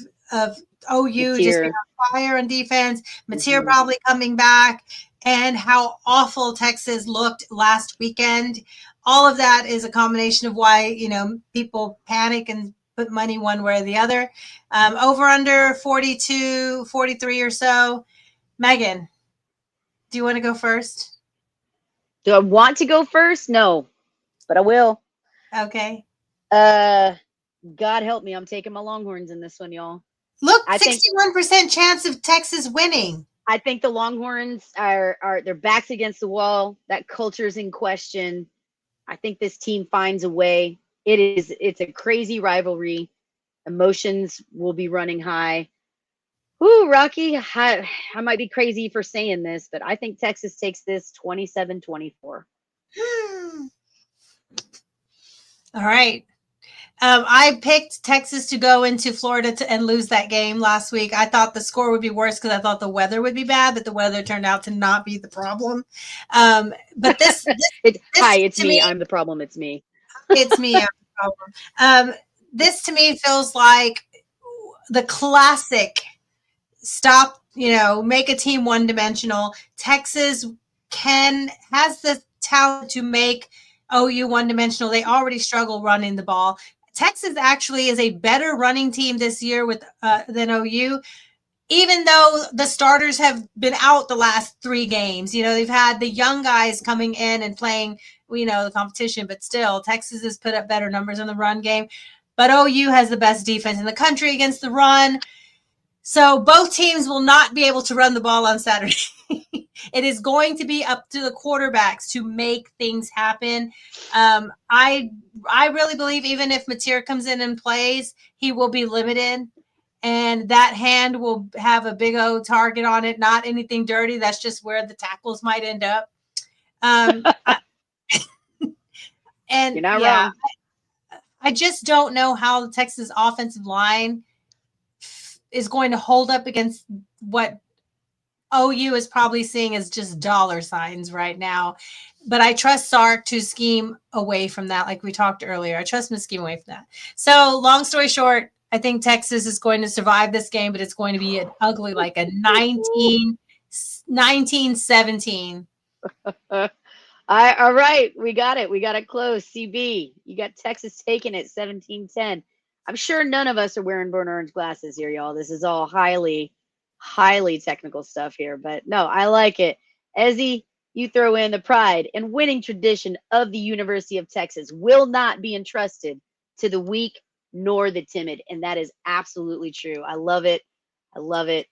OU just being on fire on defense, Mateer probably coming back, and how awful Texas looked last weekend. All of that is a combination of why, people panic and put money one way or the other. Over under 42, 43 or so. Megan, do you want to go first? Do I want to go first? No, but I will. Okay. God help me. I'm taking my Longhorns in this one, y'all. Look, 61% chance of Texas winning. I think the Longhorns are their backs against the wall. That culture's in question. I think this team finds a way. It's a crazy rivalry. Emotions will be running high. Ooh, Rocky, I might be crazy for saying this, but I think Texas takes this 27-24. All right. I picked Texas to go into Florida and lose that game last week. I thought the score would be worse because I thought the weather would be bad, but the weather turned out to not be the problem. But this hi, it's me. I'm the problem. It's me. It's me. I'm the problem. This to me feels like the classic stop, make a team one-dimensional. Texas has the talent to make OU one-dimensional. They already struggle running the ball. Texas actually is a better running team this year than OU, even though the starters have been out the last 3 games. They've had the young guys coming in and playing, the competition, but still Texas has put up better numbers in the run game. But OU has the best defense in the country against the run. So both teams will not be able to run the ball on Saturday. It is going to be up to the quarterbacks to make things happen. I really believe even if Mateer comes in and plays, he will be limited. And that hand will have a big O target on it, not anything dirty. That's just where the tackles might end up. And you're not wrong. I just don't know how the Texas offensive line is going to hold up against what OU is probably seeing as just dollar signs right now. But I trust Sark to scheme away from that, like we talked earlier. I trust him to scheme away from that. So long story short, I think Texas is going to survive this game, but it's going to be an ugly, like a 19-17. All right. We got it. We got it close. CB, you got Texas taking it 17-10. I'm sure none of us are wearing burnt orange glasses here, y'all. This is all highly, highly technical stuff here. But no, I like it. Ezzy, you throw in the pride and winning tradition of the University of Texas will not be entrusted to the weak nor the timid. And that is absolutely true. I love it. I love it.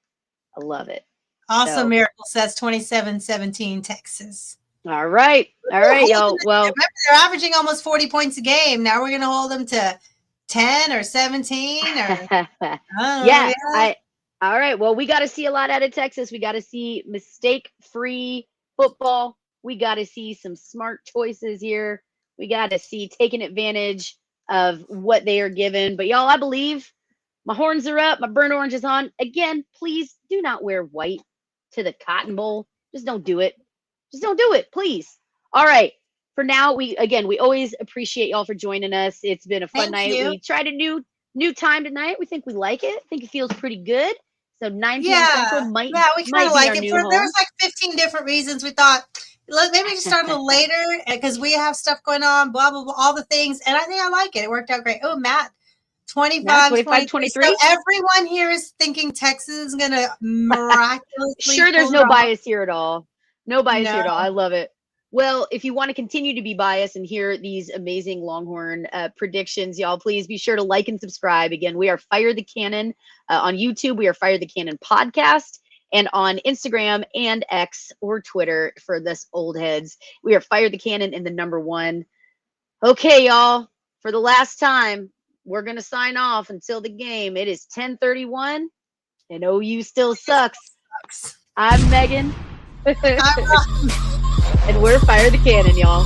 I love it. Also, Miracle says 27-17 Texas. All right. All right, y'all. Well, remember, they're averaging almost 40 points a game. Now we're going to hold them to 10 or 17 or yeah. All right. Well, we got to see a lot out of Texas. We got to see mistake-free football. We got to see some smart choices here. We got to see taking advantage of what they are given. But y'all, I believe my horns are up. My burnt orange is on. Again, please do not wear white to the Cotton Bowl. Just don't do it. Just don't do it, please. All right. For now, we always appreciate y'all for joining us. It's been a fun night. We tried a new time tonight. We think we like it. I think it feels pretty good. So 9 p.m. Central might we kind of like it. There was like 15 different reasons we thought maybe just start a little later because we have stuff going on, blah, blah, blah, all the things. And I think I like it. It worked out great. Oh, Matt, 25-23. So everyone here is thinking Texas is going to miraculously. Sure, there's no bias here at all. No bias here at all. I love it. Well, if you want to continue to be biased and hear these amazing Longhorn predictions, y'all, please be sure to like and subscribe. Again, we are Fire the Cannon on YouTube. We are Fire the Cannon podcast. And on Instagram and X or Twitter for this old heads, we are Fire the Cannon and the #1. Okay, y'all, for the last time, we're going to sign off until the game. It is 10:31. and OU still sucks. I'm Megan. I'm And we're Fire the Cannon, y'all.